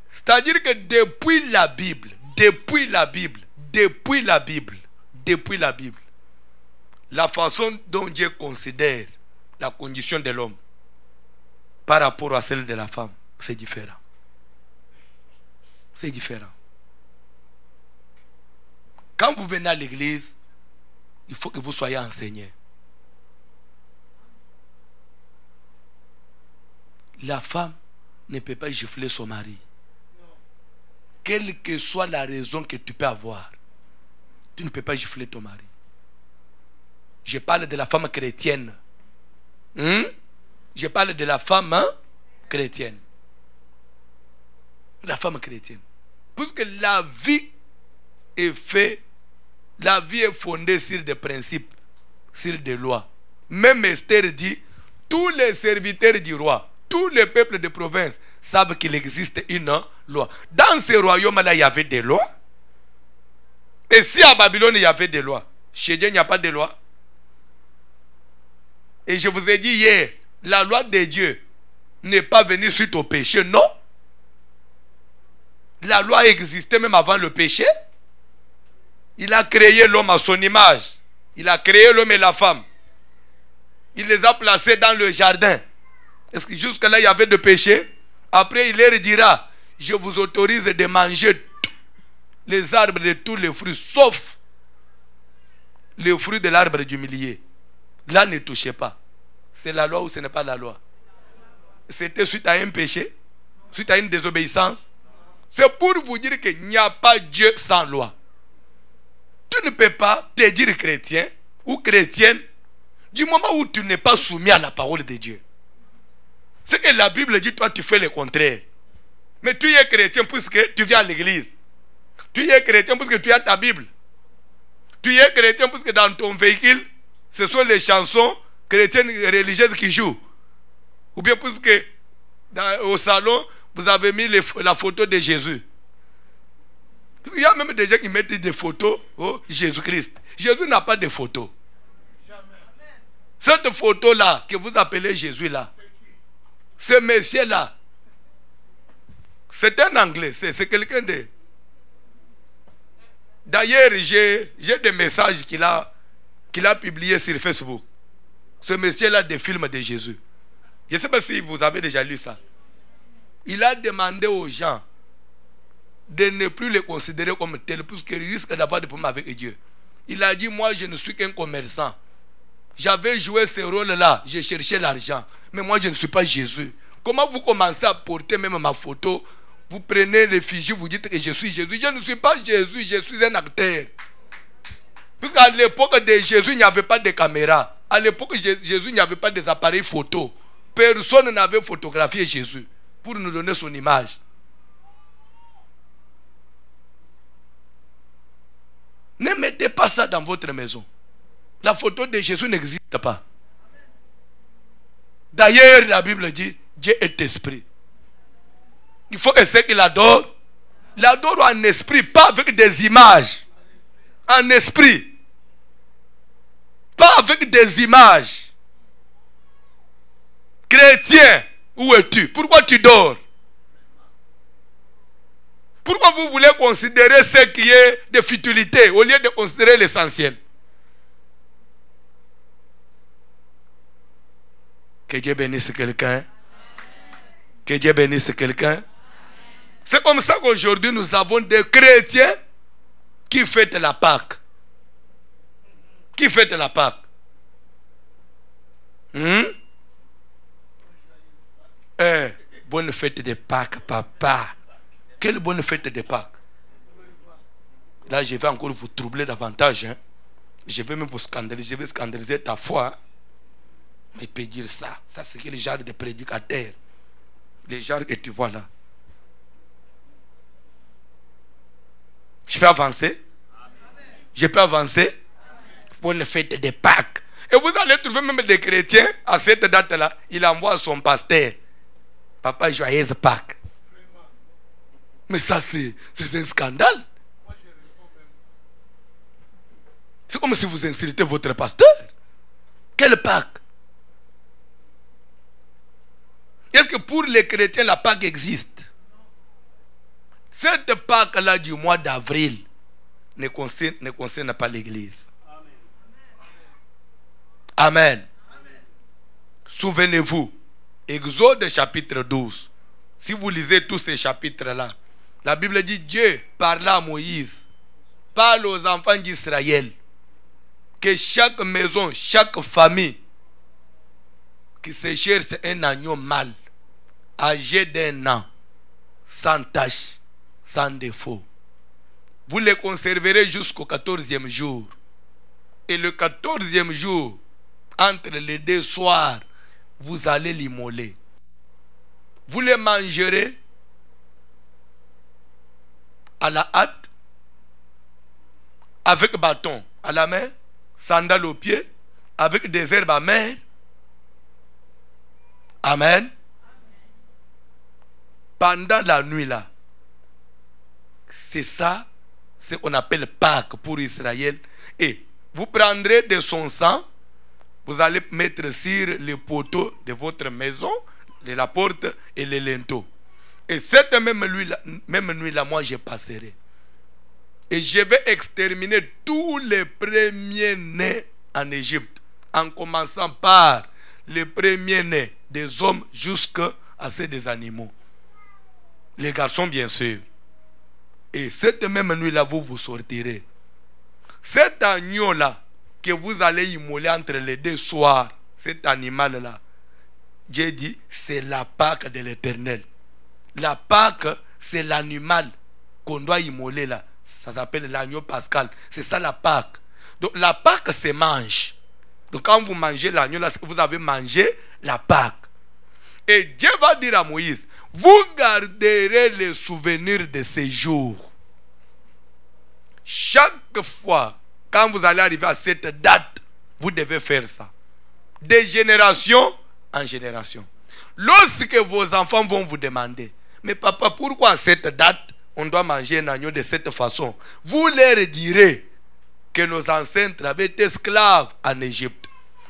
C'est-à-dire que depuis la Bible, la façon dont Dieu considère la condition de l'homme par rapport à celle de la femme, c'est différent. C'est différent. Quand vous venez à l'église, il faut que vous soyez enseigné. La femme ne peut pas gifler son mari. Quelle que soit la raison que tu peux avoir, tu ne peux pas gifler ton mari. Je parle de la femme chrétienne. Je parle de la femme chrétienne. La femme chrétienne. Puisque la vie est faite, la vie est fondée sur des principes, sur des lois. Même Esther dit, tous les serviteurs du roi, tous les peuples de province savent qu'il existe une loi. Dans ce royaume-là, il y avait des lois. Et si à Babylone, il y avait des lois, chez Dieu, il n'y a pas de loi. Et je vous ai dit hier, la loi de Dieu n'est pas venue suite au péché, non. La loi existait même avant le péché. Il a créé l'homme à son image. Il a créé l'homme et la femme. Il les a placés dans le jardin. Est-ce que jusque-là, il y avait de péché? Après, il leur dira, je vous autorise de manger les arbres de tous les fruits, sauf les fruits de l'arbre du milieu. Là, ne touchez pas. C'est la loi ou ce n'est pas la loi? C'était suite à un péché? Suite à une désobéissance? C'est pour vous dire qu'il n'y a pas Dieu sans loi. Tu ne peux pas te dire chrétien ou chrétienne du moment où tu n'es pas soumis à la parole de Dieu. C'est que la Bible dit, toi tu fais le contraire. Mais tu es chrétien puisque tu viens à l'église. Tu es chrétien puisque tu as ta Bible. Tu es chrétien puisque dans ton véhicule, ce sont les chansons chrétiennes religieuses qui jouent. Ou bien puisque au salon, vous avez mis la photo de Jésus. Parce qu'il y a même des gens qui mettent des photos de Jésus-Christ. Jésus n'a pas de photo. Cette photo-là, que vous appelez Jésus-là, ce monsieur-là, c'est un Anglais, c'est quelqu'un de... D'ailleurs, j'ai des messages qu'il a publiés sur Facebook. Ce monsieur-là, des films de Jésus. Je ne sais pas si vous avez déjà lu ça. Il a demandé aux gens de ne plus les considérer comme tels, puisqu'ils risquent d'avoir des problèmes avec Dieu. Il a dit, moi je ne suis qu'un commerçant. J'avais joué ce rôle-là, j'ai cherché l'argent. Mais moi je ne suis pas Jésus. Comment vous commencez à porter même ma photo? Vous prenez l'effigie, vous dites que je suis Jésus. Je ne suis pas Jésus, je suis un acteur. Puisqu'à l'époque de Jésus, il n'y avait pas de caméra. À l'époque de Jésus, il n'y avait pas des appareils photo. Personne n'avait photographié Jésus pour nous donner son image. Ne mettez pas ça dans votre maison. La photo de Jésus n'existe pas. D'ailleurs, la Bible dit, Dieu est esprit. Il faut que ceux qui l'adorent, l'adorent en esprit, pas avec des images. En esprit. Pas avec des images. Chrétien, où es-tu? Pourquoi tu dors? Pourquoi vous voulez considérer ce qui est de futilité au lieu de considérer l'essentiel? Que Dieu bénisse quelqu'un. Que Dieu bénisse quelqu'un. C'est comme ça qu'aujourd'hui nous avons des chrétiens qui fêtent la Pâque. Qui fêtent la Pâque. Bonne fête de Pâques, papa. Quelle bonne fête de Pâques. Là, je vais encore vous troubler davantage. Hein. Je vais même vous scandaliser. Je vais scandaliser ta foi. Hein. Mais il peut dire ça. Ça, c'est le genre de prédicateur. Les genres que tu vois là. Je peux avancer? Je peux avancer? Bonne fête de Pâques. Et vous allez trouver même des chrétiens à cette date-là. Il envoie son pasteur. Papa, joyeuse Pâques. Mais ça, c'est un scandale. C'est comme si vous insultez votre pasteur. Quelle Pâques? Est-ce que pour les chrétiens, la Pâque existe? Cette Pâque-là du mois d'avril ne concerne pas l'Église. Amen. Souvenez-vous, Exode chapitre 12. Si vous lisez tous ces chapitres-là, la Bible dit Dieu parla à Moïse, parle aux enfants d'Israël, que chaque maison, chaque famille qui se cherche un agneau mâle, âgé d'1 an, sans tache, sans défaut, vous les conserverez jusqu'au 14e jour. Et le 14e jour, entre les 2 soirs, vous allez l'immoler. Vous les mangerez à la hâte, avec bâton à la main, sandales aux pieds, avec des herbes amères. Amen. Pendant la nuit là, c'est ça, ce qu'on appelle Pâques pour Israël. Et vous prendrez de son sang, vous allez mettre sur les poteaux de votre maison, de la porte et les linteaux. Et cette même nuit-là, moi je passerai. Et je vais exterminer tous les premiers-nés en Égypte, en commençant par les premiers-nés des hommes jusqu'à ceux des animaux. Les garçons, bien sûr. Et cette même nuit-là, vous sortirez. Cet agneau-là, que vous allez immoler entre les 2 soirs, cet animal-là, Dieu dit, c'est la Pâque de l'Éternel. La Pâque c'est l'animal qu'on doit immoler là. Ça s'appelle l'agneau pascal. C'est ça la Pâque. Donc la Pâque se mange. Donc quand vous mangez l'agneau là, vous avez mangé la Pâque. Et Dieu va dire à Moïse, vous garderez les souvenirs de ces jours. Chaque fois, quand vous allez arriver à cette date, vous devez faire ça. De génération en génération. Lorsque vos enfants vont vous demander, mais papa, pourquoi à cette date, on doit manger un agneau de cette façon? Vous leur direz que nos ancêtres avaient été esclaves en Égypte.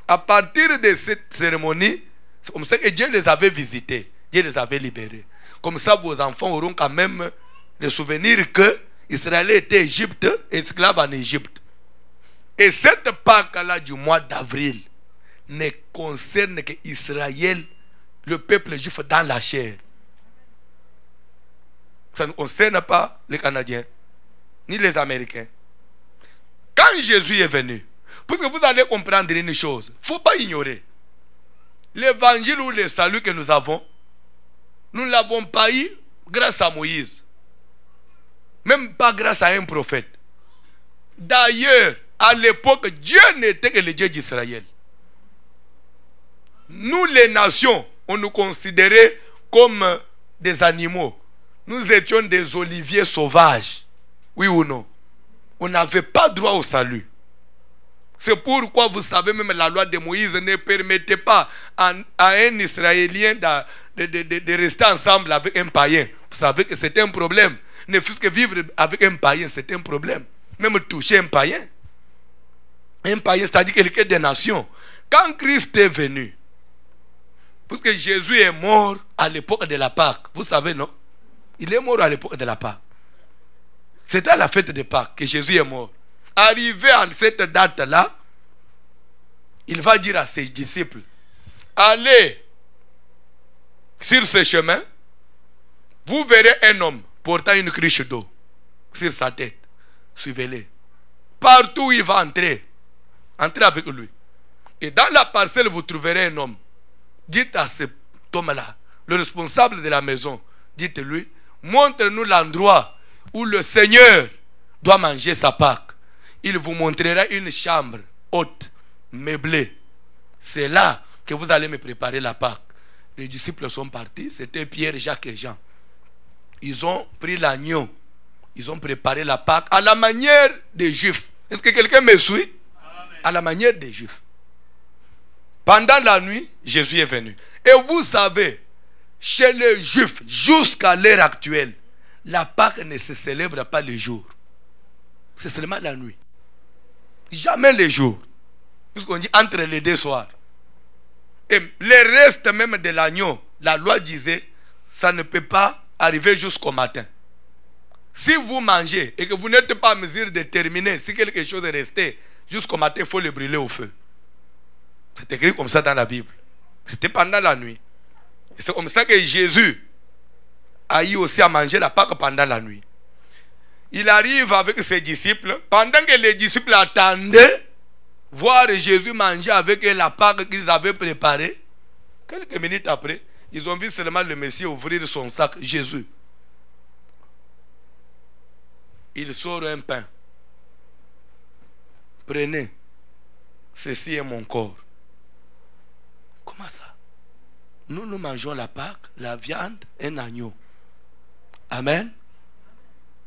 À partir de cette cérémonie, c'est comme ça que Dieu les avait visités. Dieu les avait libérés. Comme ça, vos enfants auront quand même le souvenir que Israël était Égypte, esclave en Égypte. Et cette Pâque-là du mois d'avril ne concerne que Israël, le peuple juif dans la chair. Ça ne concerne pas les Canadiens, ni les Américains. Quand Jésus est venu, parce que vous allez comprendre une chose, il ne faut pas ignorer. L'évangile ou le salut que nous avons, nous ne l'avons pas eu grâce à Moïse. Même pas grâce à un prophète. D'ailleurs, à l'époque, Dieu n'était que le Dieu d'Israël. Nous, les nations, on nous considérait comme des animaux. Nous étions des oliviers sauvages. Oui ou non? On n'avait pas droit au salut. C'est pourquoi, vous savez, même la loi de Moïse ne permettait pas à un Israélien de rester ensemble avec un païen. Vous savez que c'était un problème. Ne fût-ce que vivre avec un païen, c'était un problème. Même toucher un païen. Un païen, c'est-à-dire quelqu'un des nations. Quand Christ est venu, parce que Jésus est mort à l'époque de la Pâque. Vous savez, non? Il est mort à l'époque de la Pâque. C'était à la fête de Pâques que Jésus est mort. Arrivé à cette date-là, il va dire à ses disciples, allez sur ce chemin, vous verrez un homme portant une cruche d'eau sur sa tête. Suivez-le. Partout où il va entrer, entrez avec lui. Et dans la parcelle, vous trouverez un homme. Dites à cet homme-là, le responsable de la maison, dites-lui, montre-nous l'endroit où le Seigneur doit manger sa Pâque. Il vous montrera une chambre haute, meublée. C'est là que vous allez me préparer la Pâque. Les disciples sont partis, c'était Pierre, Jacques et Jean. Ils ont pris l'agneau. Ils ont préparé la Pâque à la manière des Juifs. Est-ce que quelqu'un me suit? Amen. À la manière des Juifs. Pendant la nuit, Jésus est venu. Et vous savez, chez les Juifs, jusqu'à l'heure actuelle, la Pâque ne se célèbre pas le jour. C'est seulement la nuit. Jamais le jour. Puisqu'on dit entre les deux soirs. Et le reste même de l'agneau, la loi disait, ça ne peut pas arriver jusqu'au matin. Si vous mangez et que vous n'êtes pas en mesure de terminer, si quelque chose est resté jusqu'au matin, il faut le brûler au feu. C'est écrit comme ça dans la Bible. C'était pendant la nuit. Et c'est comme ça que Jésus a eu aussi à manger la Pâque pendant la nuit. Il arrive avec ses disciples. Pendant que les disciples attendaient voir Jésus manger avec la Pâque qu'ils avaient préparée, quelques minutes après, ils ont vu seulement le Messie ouvrir son sac, Jésus. Il sort un pain. Prenez, ceci est mon corps. Comment ça? Nous mangeons la Pâque, la viande, un agneau. Amen.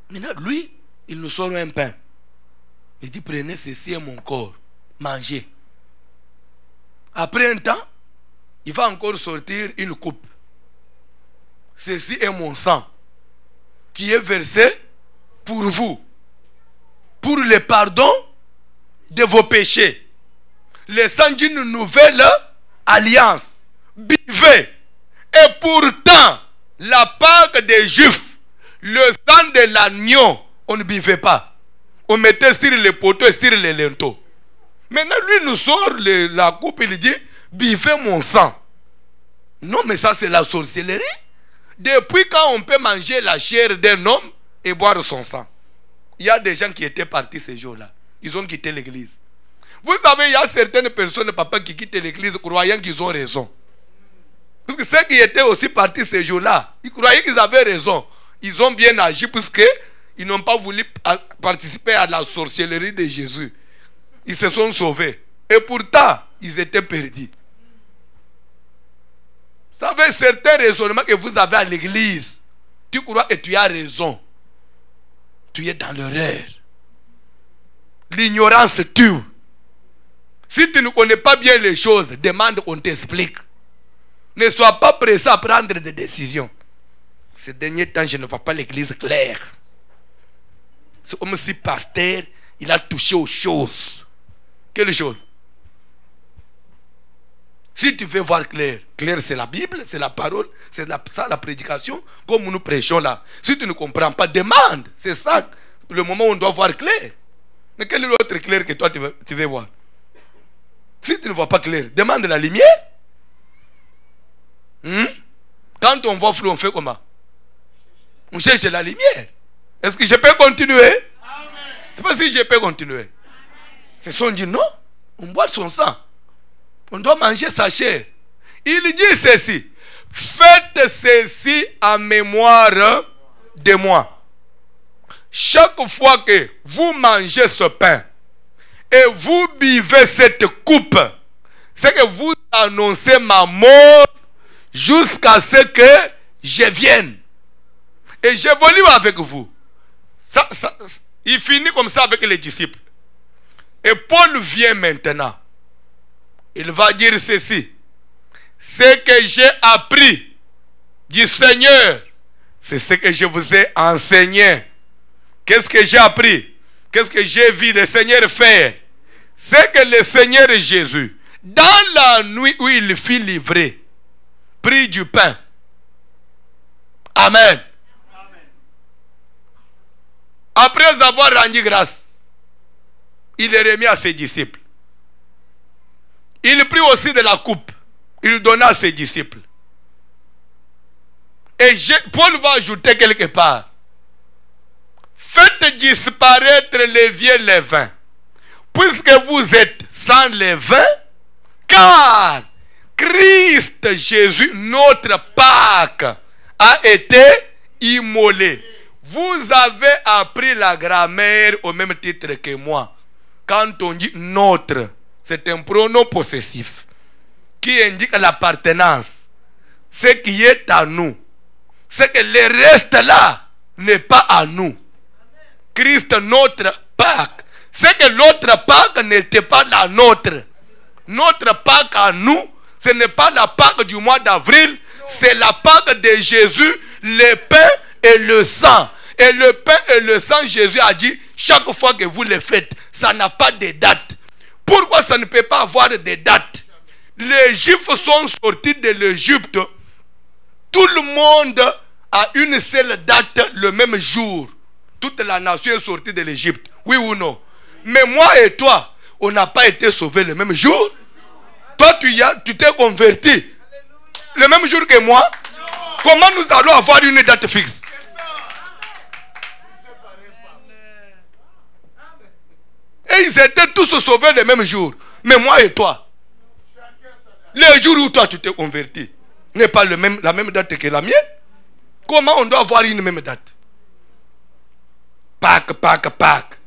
Maintenant, lui, il nous sort un pain. Il dit, prenez, ceci est mon corps. Mangez. Après un temps, il va encore sortir une coupe. Ceci est mon sang, qui est versé pour vous, pour le pardon de vos péchés. Le sang d'une nouvelle alliance. Buvez. Et pourtant, la Pâque des Juifs, le sang de l'agneau, on ne buvait pas. On mettait sur les poteaux et sur les linteaux. Maintenant, lui nous sort la coupe, il dit, buvez mon sang. Non, mais ça c'est la sorcellerie. Depuis quand on peut manger la chair d'un homme et boire son sang? Il y a des gens qui étaient partis ces jours-là. Ils ont quitté l'église. Vous savez, il y a certaines personnes, papa, qui quittent l'église croyant qu'ils ont raison. Parce que ceux qui étaient aussi partis ces jours-là, ils croyaient qu'ils avaient raison. ils ont bien agi puisqu'ils n'ont pas voulu participer à la sorcellerie de Jésus. Ils se sont sauvés. Et pourtant, ils étaient perdus. Vous savez, certains raisonnements que vous avez à l'église, tu crois que tu as raison. Tu es dans l'erreur. L'ignorance tue. Si tu ne connais pas bien les choses, demande qu'on t'explique. Ne sois pas pressé à prendre des décisions. Ces derniers temps, je ne vois pas l'église claire. C'est comme si pasteur, il a touché aux choses. Quelles choses? Si tu veux voir clair, clair c'est la Bible, c'est la parole, c'est ça la prédication, comme nous prêchons là. Si tu ne comprends pas, demande. C'est ça le moment où on doit voir clair. Mais quel est l'autre clair que toi tu veux voir? Si tu ne vois pas clair, demande la lumière. Quand on voit flou, on fait comment? On cherche la lumière. Est-ce que je peux continuer? C'est pas si je peux continuer. C'est son dit non, on boit son sang. On doit manger sa chair. Il dit ceci: faites ceci en mémoire de moi. Chaque fois que vous mangez ce pain et vous buvez cette coupe, c'est que vous annoncez ma mort jusqu'à ce que je vienne. Et j'évolue avec vous. Il finit comme ça avec les disciples. Et Paul vient maintenant. Il va dire ceci: ce que j'ai appris du Seigneur, c'est ce que je vous ai enseigné. Qu'est-ce que j'ai appris? Qu'est-ce que j'ai vu le Seigneur faire? C'est que le Seigneur Jésus, dans la nuit où il fut livré, prit du pain. Amen. Après avoir rendu grâce, il est remis à ses disciples. Il prit aussi de la coupe. Il donna à ses disciples. Et Paul va ajouter quelque part: faites disparaître les vieux levains, puisque vous êtes sans levain, car Christ Jésus, notre Pâque, a été immolé. Vous avez appris la grammaire au même titre que moi. Quand on dit notre, c'est un pronom possessif qui indique l'appartenance. Ce qui est à nous. C'est que le reste là n'est pas à nous. Christ notre Pâque. C'est que l'autre Pâque n'était pas la nôtre. Notre Pâque à nous, ce n'est pas la Pâque du mois d'avril, c'est la Pâque de Jésus, le pain et le sang. Et le pain et le sang, Jésus a dit, chaque fois que vous le faites, ça n'a pas de date. Pourquoi ça ne peut pas avoir de date? Les Juifs sont sortis de l'Égypte. Tout le monde a une seule date le même jour. Toute la nation est sortie de l'Égypte. Oui ou non? Mais moi et toi, on n'a pas été sauvés le même jour. Toi, tu t'es converti le même jour que moi. Comment nous allons avoir une date fixe? Et ils étaient tous sauvés le même jour. Mais moi et toi, le jour où toi tu t'es converti n'est pas la même date que la mienne. Comment on doit avoir une même date? Pâques, Pâques, Pâques.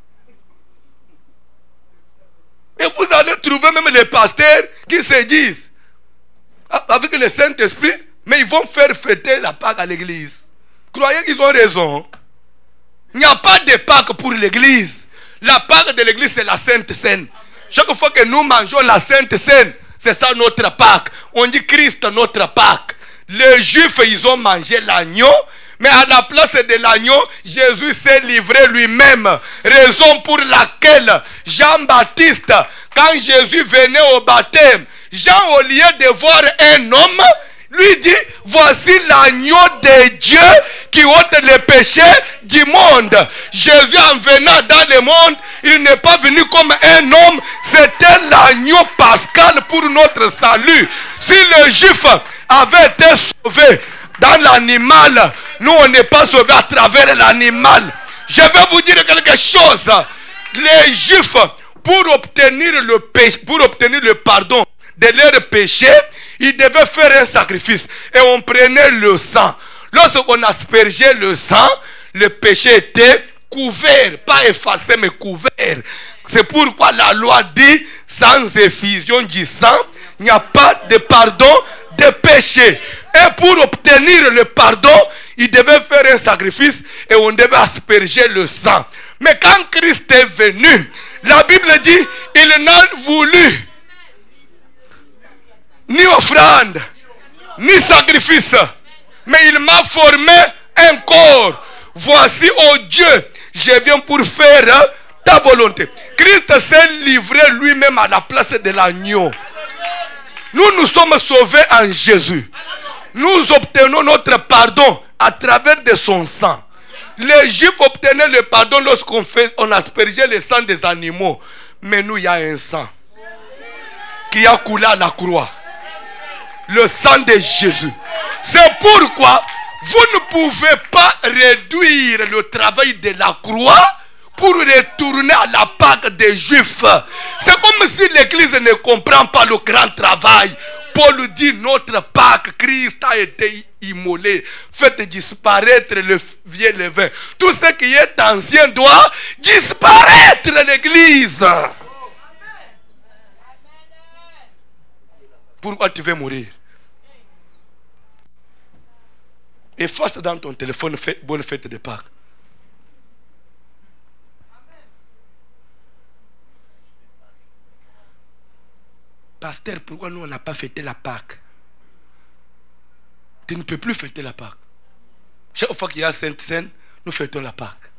Et vous allez trouver même les pasteurs qui se disent, avec le Saint-Esprit, mais ils vont faire fêter la Pâque à l'église. Croyez qu'ils ont raison. Il n'y a pas de Pâque pour l'église. La Pâque de l'église, c'est la Sainte Seine. Chaque fois que nous mangeons la Sainte Seine, c'est ça notre Pâque. On dit Christ notre Pâque. Les Juifs, ils ont mangé l'agneau, mais à la place de l'agneau, Jésus s'est livré lui-même. Raison pour laquelle Jean-Baptiste, quand Jésus venait au baptême, Jean, au lieu de voir un homme, lui dit: voici l'agneau de Dieu qui ôte les péchés du monde. Jésus, en venant dans le monde, il n'est pas venu comme un homme, c'était l'agneau pascal pour notre salut. Si le juif avait été sauvé dans l'animal, nous on n'est pas sauvés à travers l'animal. Je vais vous dire quelque chose. Les juifs, pour obtenir le pardon de leurs péchés, ils devaient faire un sacrifice. Et on prenait le sang. lorsqu'on aspergeait le sang, le péché était couvert, pas effacé mais couvert. C'est pourquoi la loi dit, sans effusion du sang, il n'y a pas de pardon de péché. Et pour obtenir le pardon, il devait faire un sacrifice et on devait asperger le sang. Mais quand Christ est venu, la Bible dit, il n'a voulu ni offrande, ni sacrifice, mais il m'a formé un corps. Voici, oh Dieu, je viens pour faire ta volonté. Christ s'est livré lui-même à la place de l'agneau. Nous sommes sauvés en Jésus. Nous obtenons notre pardon à travers de son sang. Les Juifs obtenaient le pardon lorsqu'on aspergeait le sang des animaux. Mais nous, il y a un sang qui a coulé à la croix. Le sang de Jésus. C'est pourquoi vous ne pouvez pas réduire le travail de la croix pour retourner à la Pâque des Juifs. C'est comme si l'Église ne comprend pas le grand travail. Paul dit, notre Pâque, Christ a été immolé. Faites disparaître le vieux levain. Tout ce qui est ancien doit disparaître, l'Église. Pourquoi tu veux mourir? Efface dans ton téléphone, bonne fête de Pâques. Pasteur, pourquoi nous on n'a pas fêté la Pâque? Tu ne peux plus fêter la Pâque. Chaque fois qu'il y a Sainte Seine, nous fêtons la Pâque.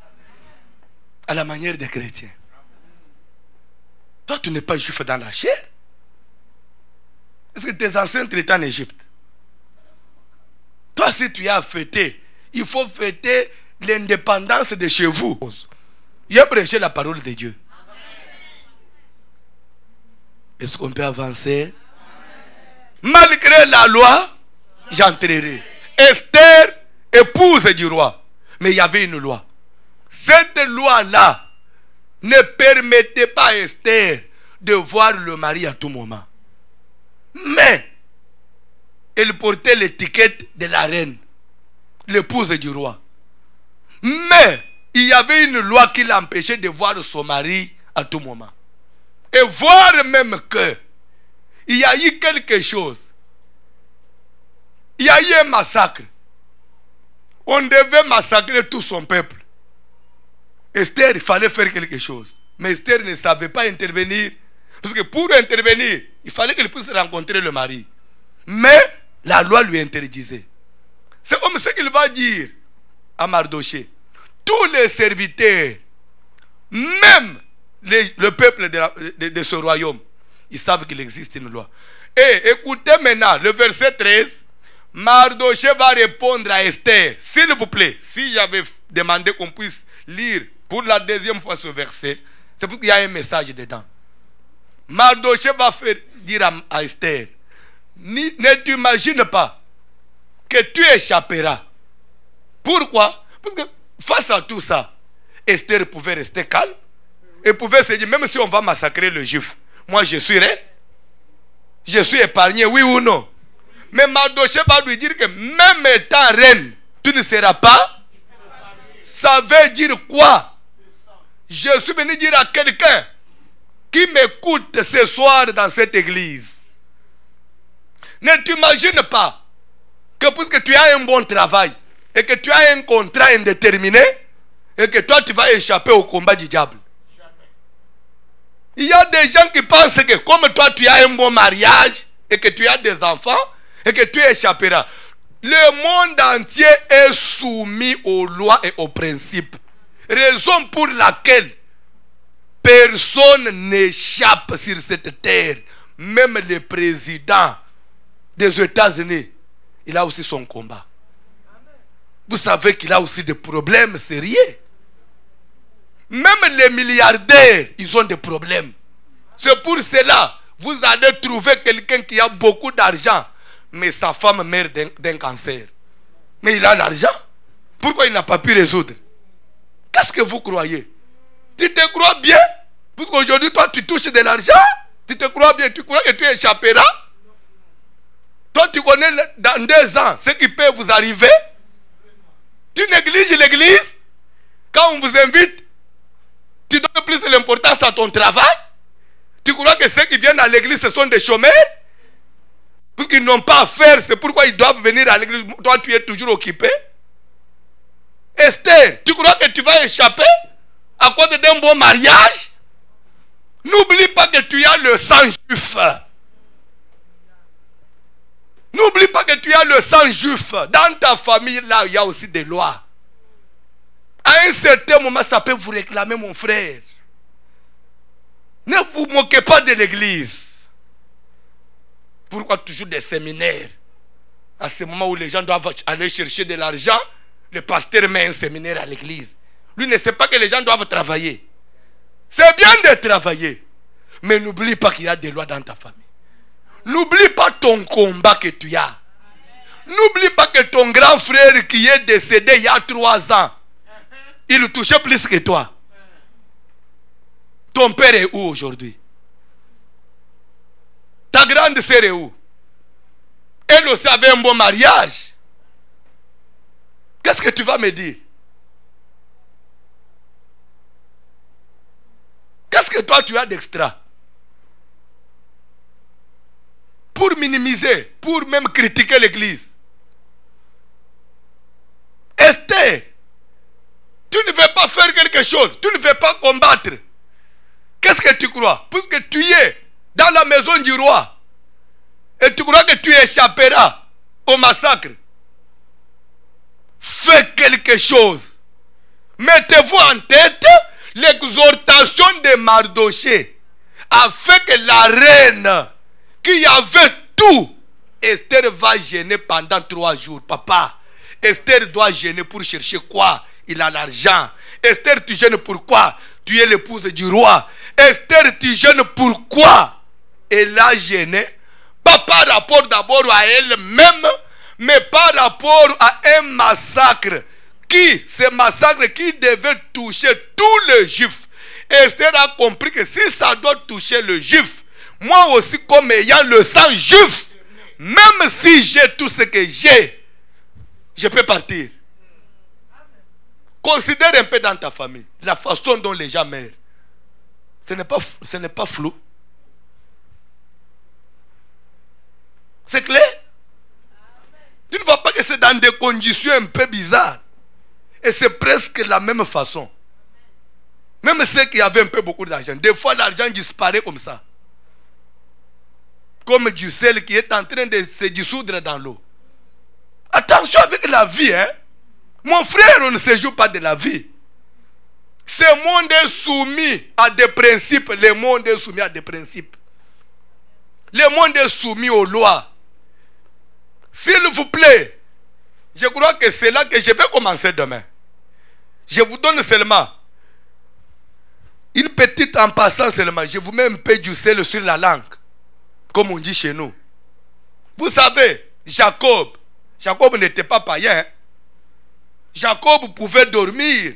À la manière des chrétiens. Toi, tu n'es pas juif dans la chair. Est-ce que tes ancêtres étaient en Égypte? Toi, si tu as fêté, il faut fêter l'indépendance de chez vous. J'ai prêché la parole de Dieu. Est-ce qu'on peut avancer? Malgré la loi, j'entrerai. Esther, épouse du roi. Mais il y avait une loi. Cette loi-là ne permettait pas à Esther de voir le mari à tout moment. Mais elle portait l'étiquette de la reine, l'épouse du roi. Mais il y avait une loi qui l'empêchait de voir son mari à tout moment. Et voir même que il y a eu quelque chose. Il y a eu un massacre. On devait massacrer tout son peuple. Esther, il fallait faire quelque chose. Mais Esther ne savait pas intervenir. Parce que pour intervenir, il fallait qu'elle puisse rencontrer le mari. Mais la loi lui interdisait. C'est comme ce qu'il va dire à Mardoché. Tous les serviteurs, même le peuple de ce royaume, ils savent qu'il existe une loi. Et écoutez maintenant le verset 13. Mardoché va répondre à Esther. S'il vous plaît, si j'avais demandé qu'on puisse lire pour la deuxième fois ce verset, c'est parce qu'il y a un message dedans. Mardoché va faire dire à Esther, ne t'imagine pas que tu échapperas. Pourquoi? Parce que face à tout ça, Esther pouvait rester calme. Elle pouvait se dire, même si on va massacrer le juif, moi je suis reine, je suis épargné, oui ou non? Mais Mardoché va lui dire que même étant reine, tu ne seras pas. Ça veut dire quoi? Je suis venu dire à quelqu'un qui m'écoute ce soir dans cette église. Ne t'imagine pas que puisque tu as un bon travail et que tu as un contrat indéterminé et que toi tu vas échapper au combat du diable. Il y a des gens qui pensent que comme toi tu as un bon mariage et que tu as des enfants et que tu échapperas. Le monde entier est soumis aux lois et aux principes. Raison pour laquelle personne n'échappe sur cette terre. Même le président des États-Unis, il a aussi son combat. Vous savez qu'il a aussi des problèmes sérieux. Même les milliardaires, ils ont des problèmes. C'est pour cela, vous allez trouver quelqu'un qui a beaucoup d'argent, mais sa femme meurt d'un cancer. Mais il a l'argent. Pourquoi il n'a pas pu résoudre? Qu'est-ce que vous croyez? Tu te crois bien? Parce qu'aujourd'hui, toi, tu touches de l'argent. Tu te crois bien? Tu crois que tu échapperas? Toi, tu connais dans 2 ans ce qui peut vous arriver? Tu négliges l'église. Quand on vous invite, tu donnes plus l'importance à ton travail. Tu crois que ceux qui viennent à l'église, ce sont des chômeurs? Puisqu'ils n'ont pas à faire, c'est pourquoi ils doivent venir à l'église. Toi, tu es toujours occupé. Esther, tu crois que tu vas échapper à cause d'un bon mariage? N'oublie pas que tu as le sang juif. N'oublie pas que tu as le sang juif. Dans ta famille, là, il y a aussi des lois. À un certain moment, ça peut vous réclamer, mon frère. Ne vous moquez pas de l'église. Pourquoi toujours des séminaires? À ce moment où les gens doivent aller chercher de l'argent, le pasteur met un séminaire à l'église. Lui ne sait pas que les gens doivent travailler. C'est bien de travailler. Mais n'oublie pas qu'il y a des lois dans ta famille. N'oublie pas ton combat que tu as. N'oublie pas que ton grand frère qui est décédé il y a 3 ans, il touchait plus que toi. Ton père est où aujourd'hui? Ta grande sœur est où? Elle aussi avait un bon mariage. Qu'est-ce que tu vas me dire? Qu'est-ce que toi tu as d'extra? Pour minimiser, pour même critiquer l'église. Esther, tu ne veux pas faire quelque chose, tu ne veux pas combattre. Qu'est-ce que tu crois? Puisque tu es dans la maison du roi et tu crois que tu échapperas au massacre, fais quelque chose. Mettez-vous en tête l'exhortation de Mardoché afin que la reine qui avait tout, Esther va gêner pendant 3 jours. Papa, Esther doit gêner pour chercher quoi? Il a l'argent. Esther, tu gênes pourquoi? Tu es l'épouse du roi. Esther, tu gênes pourquoi? Elle a gêné, pas par rapport d'abord à elle-même, mais par rapport à un massacre. Ce massacre qui devait toucher tous les juifs. Esther a compris que si ça doit toucher le juif, moi aussi comme ayant le sang juif, même si j'ai tout ce que j'ai, je peux partir. Considère un peu dans ta famille la façon dont les gens meurent. Ce n'est pas flou. C'est clair? Tu ne vois pas que c'est dans des conditions un peu bizarres. Et c'est presque la même façon. Même ceux qui avaient un peu beaucoup d'argent, des fois l'argent disparaît comme ça. Comme du sel qui est en train de se dissoudre dans l'eau. Attention avec la vie, hein. Mon frère, on ne se joue pas de la vie. Ce monde est soumis à des principes. Le monde est soumis à des principes. Le monde est soumis aux lois. S'il vous plaît, je crois que c'est là que je vais commencer demain. Je vous donne seulement une petite en passant seulement. Je vous mets un peu du sel sur la langue. Comme on dit chez nous. Vous savez, Jacob n'était pas païen. Jacob pouvait dormir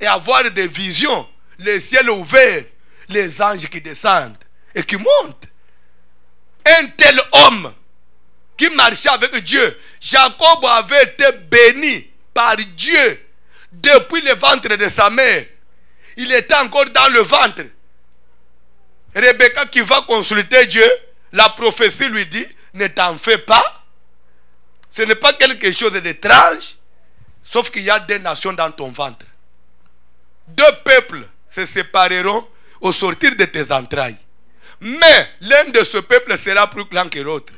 et avoir des visions. Le ciel ouvert, les anges qui descendent et qui montent. Un tel homme qui marchait avec Dieu, Jacob avait été béni par Dieu depuis le ventre de sa mère. Il était encore dans le ventre. Rebecca qui va consulter Dieu, la prophétie lui dit, ne t'en fais pas. Ce n'est pas quelque chose d'étrange, sauf qu'il y a 2 nations dans ton ventre. 2 peuples se sépareront au sortir de tes entrailles. Mais l'un de ce peuple sera plus grand que l'autre.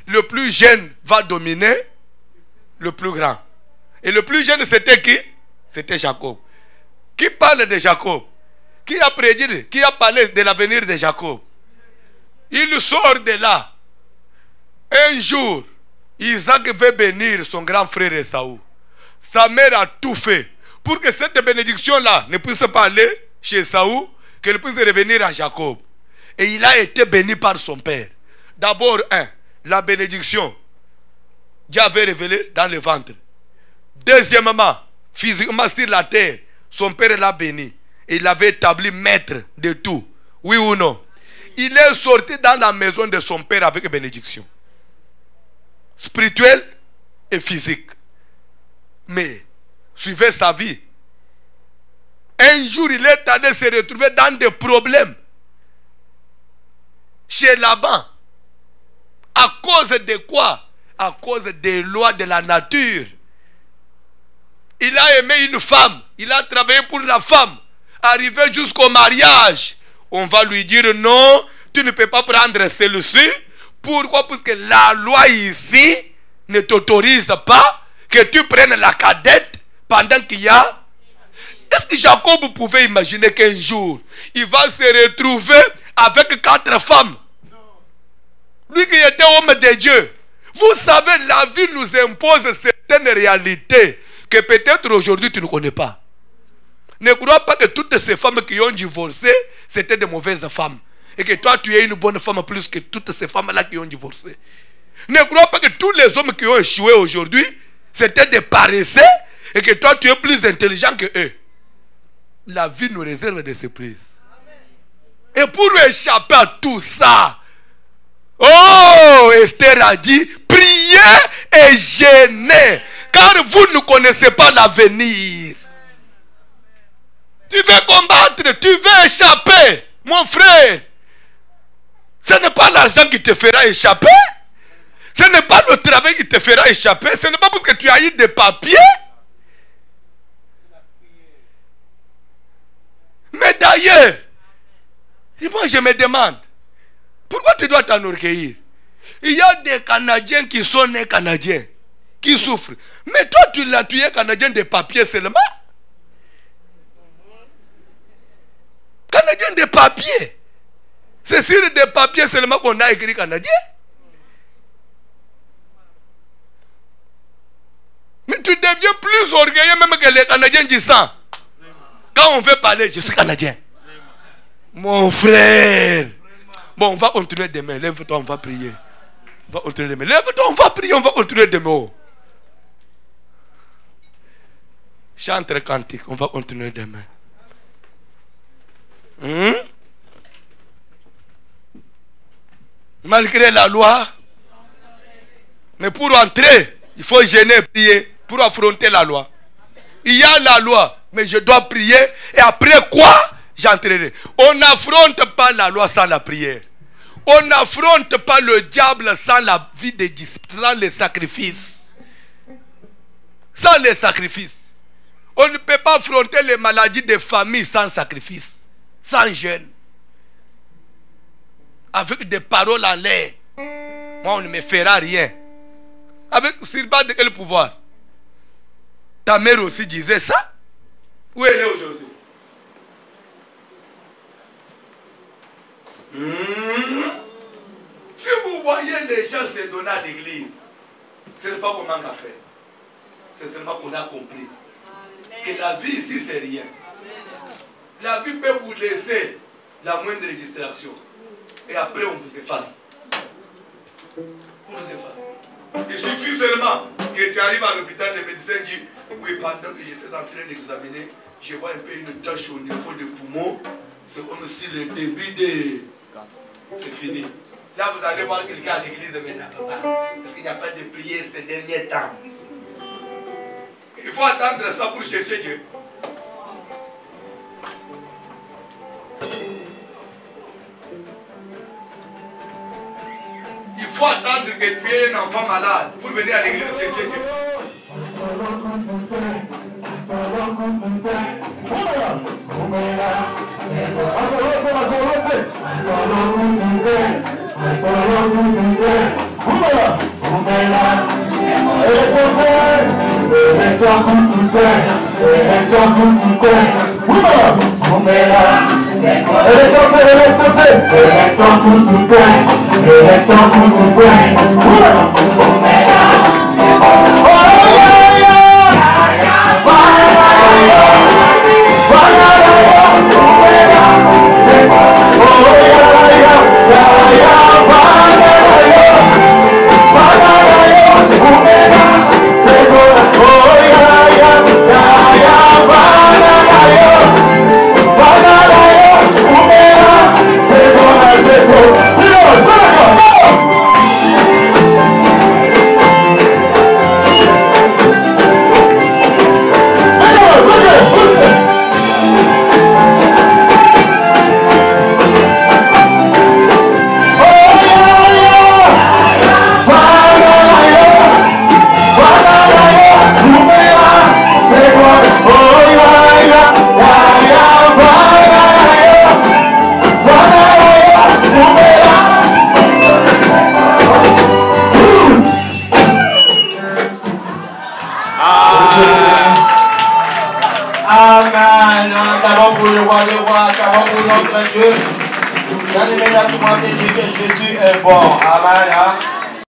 Le plus jeune va dominer le plus grand. Et le plus jeune, c'était qui? C'était Jacob. Qui parle de Jacob? Qui a prédit, qui a parlé de l'avenir de Jacob? Il sort de là. Un jour, Isaac veut bénir son grand frère Esaü. Sa mère a tout fait pour que cette bénédiction-là ne puisse pas aller chez Esaü, qu'elle puisse revenir à Jacob. Et il a été béni par son père. D'abord, la bénédiction, Dieu avait révélé dans le ventre. Deuxièmement, physiquement sur la terre, son père l'a béni. Et il avait établi maître de tout. Oui ou non? Il est sorti dans la maison de son père avec bénédiction. Spirituelle et physique. Mais suivez sa vie. Un jour, il est allé se retrouver dans des problèmes chez Laban. À cause de quoi? À cause des lois de la nature. Il a aimé une femme. Il a travaillé pour la femme. Arrivé jusqu'au mariage, on va lui dire non, tu ne peux pas prendre celle-ci. Pourquoi? Parce que la loi ici ne t'autorise pas que tu prennes la cadette pendant qu'il y a... Est-ce que Jacob pouvait imaginer qu'un jour, il va se retrouver avec 4 femmes? Lui qui était homme de Dieu. Vous savez, la vie nous impose certaines réalités que peut-être aujourd'hui tu ne connais pas. Ne crois pas que toutes ces femmes qui ont divorcé, c'était de mauvaises femmes. Et que toi, tu es une bonne femme plus que toutes ces femmes-là qui ont divorcé. Ne crois pas que tous les hommes qui ont échoué aujourd'hui, c'était des paresseux. Et que toi, tu es plus intelligent que eux. La vie nous réserve des surprises. Et pour échapper à tout ça, oh, Esther a dit, priez et jeûnez, car vous ne connaissez pas l'avenir. Tu veux combattre, tu veux échapper, mon frère. Ce n'est pas l'argent qui te fera échapper. Ce n'est pas le travail qui te fera échapper. Ce n'est pas parce que tu as eu des papiers. Mais d'ailleurs, moi je me demande, pourquoi tu dois t'enorgueillir? Il y a des Canadiens qui sont nés Canadiens, qui souffrent. Mais toi, tu es Canadien de papier seulement. Canadien de papier. C'est sur des papiers seulement qu'on a écrit Canadien. Mais tu deviens plus orgueilleux même que les Canadiens du sang. Quand on veut parler, je suis Canadien. Mon frère. Bon, on va continuer demain. Lève-toi, on va prier. On va continuer demain. Lève-toi, on va prier, on va continuer demain. Chante cantique, on va continuer demain. Malgré la loi. Mais pour entrer, il faut jeûner, prier pour affronter la loi. Il y a la loi, mais je dois prier. Et après quoi, j'entrerai. On n'affronte pas la loi sans la prière. On n'affronte pas le diable sans la vie de discipline, sans les sacrifices. Sans les sacrifices. On ne peut pas affronter les maladies des familles sans sacrifice, sans jeûne. Avec des paroles en l'air. Moi, on ne me fera rien. Avec sur base de quel pouvoir? Ta mère aussi disait ça? Où elle est aujourd'hui? Si vous voyez les gens se donner à l'église, ce n'est pas qu'on manque à faire. C'est seulement qu'on a compris que la vie ici, c'est rien. La vie peut vous laisser la moindre distraction. Et après, on vous efface. On vous efface. Il suffit seulement que tu arrives à l'hôpital, les médecins disent, oui, pendant que j'étais en train d'examiner, je vois un peu une tache au niveau des poumons. C'est comme si le début de... C'est fini. Là, vous allez voir quelqu'un à l'église maintenant, papa. Parce qu'il n'y a pas de prière ces derniers temps. Il faut attendre ça pour chercher Dieu. Il faut attendre que tu aies un enfant malade pour venir à l'église chercher Dieu.
Amen. Acclamons pour le roi des rois, acclamons pour notre Dieu. Bien-aimé, la souvent dit que Jésus est bon. Amen.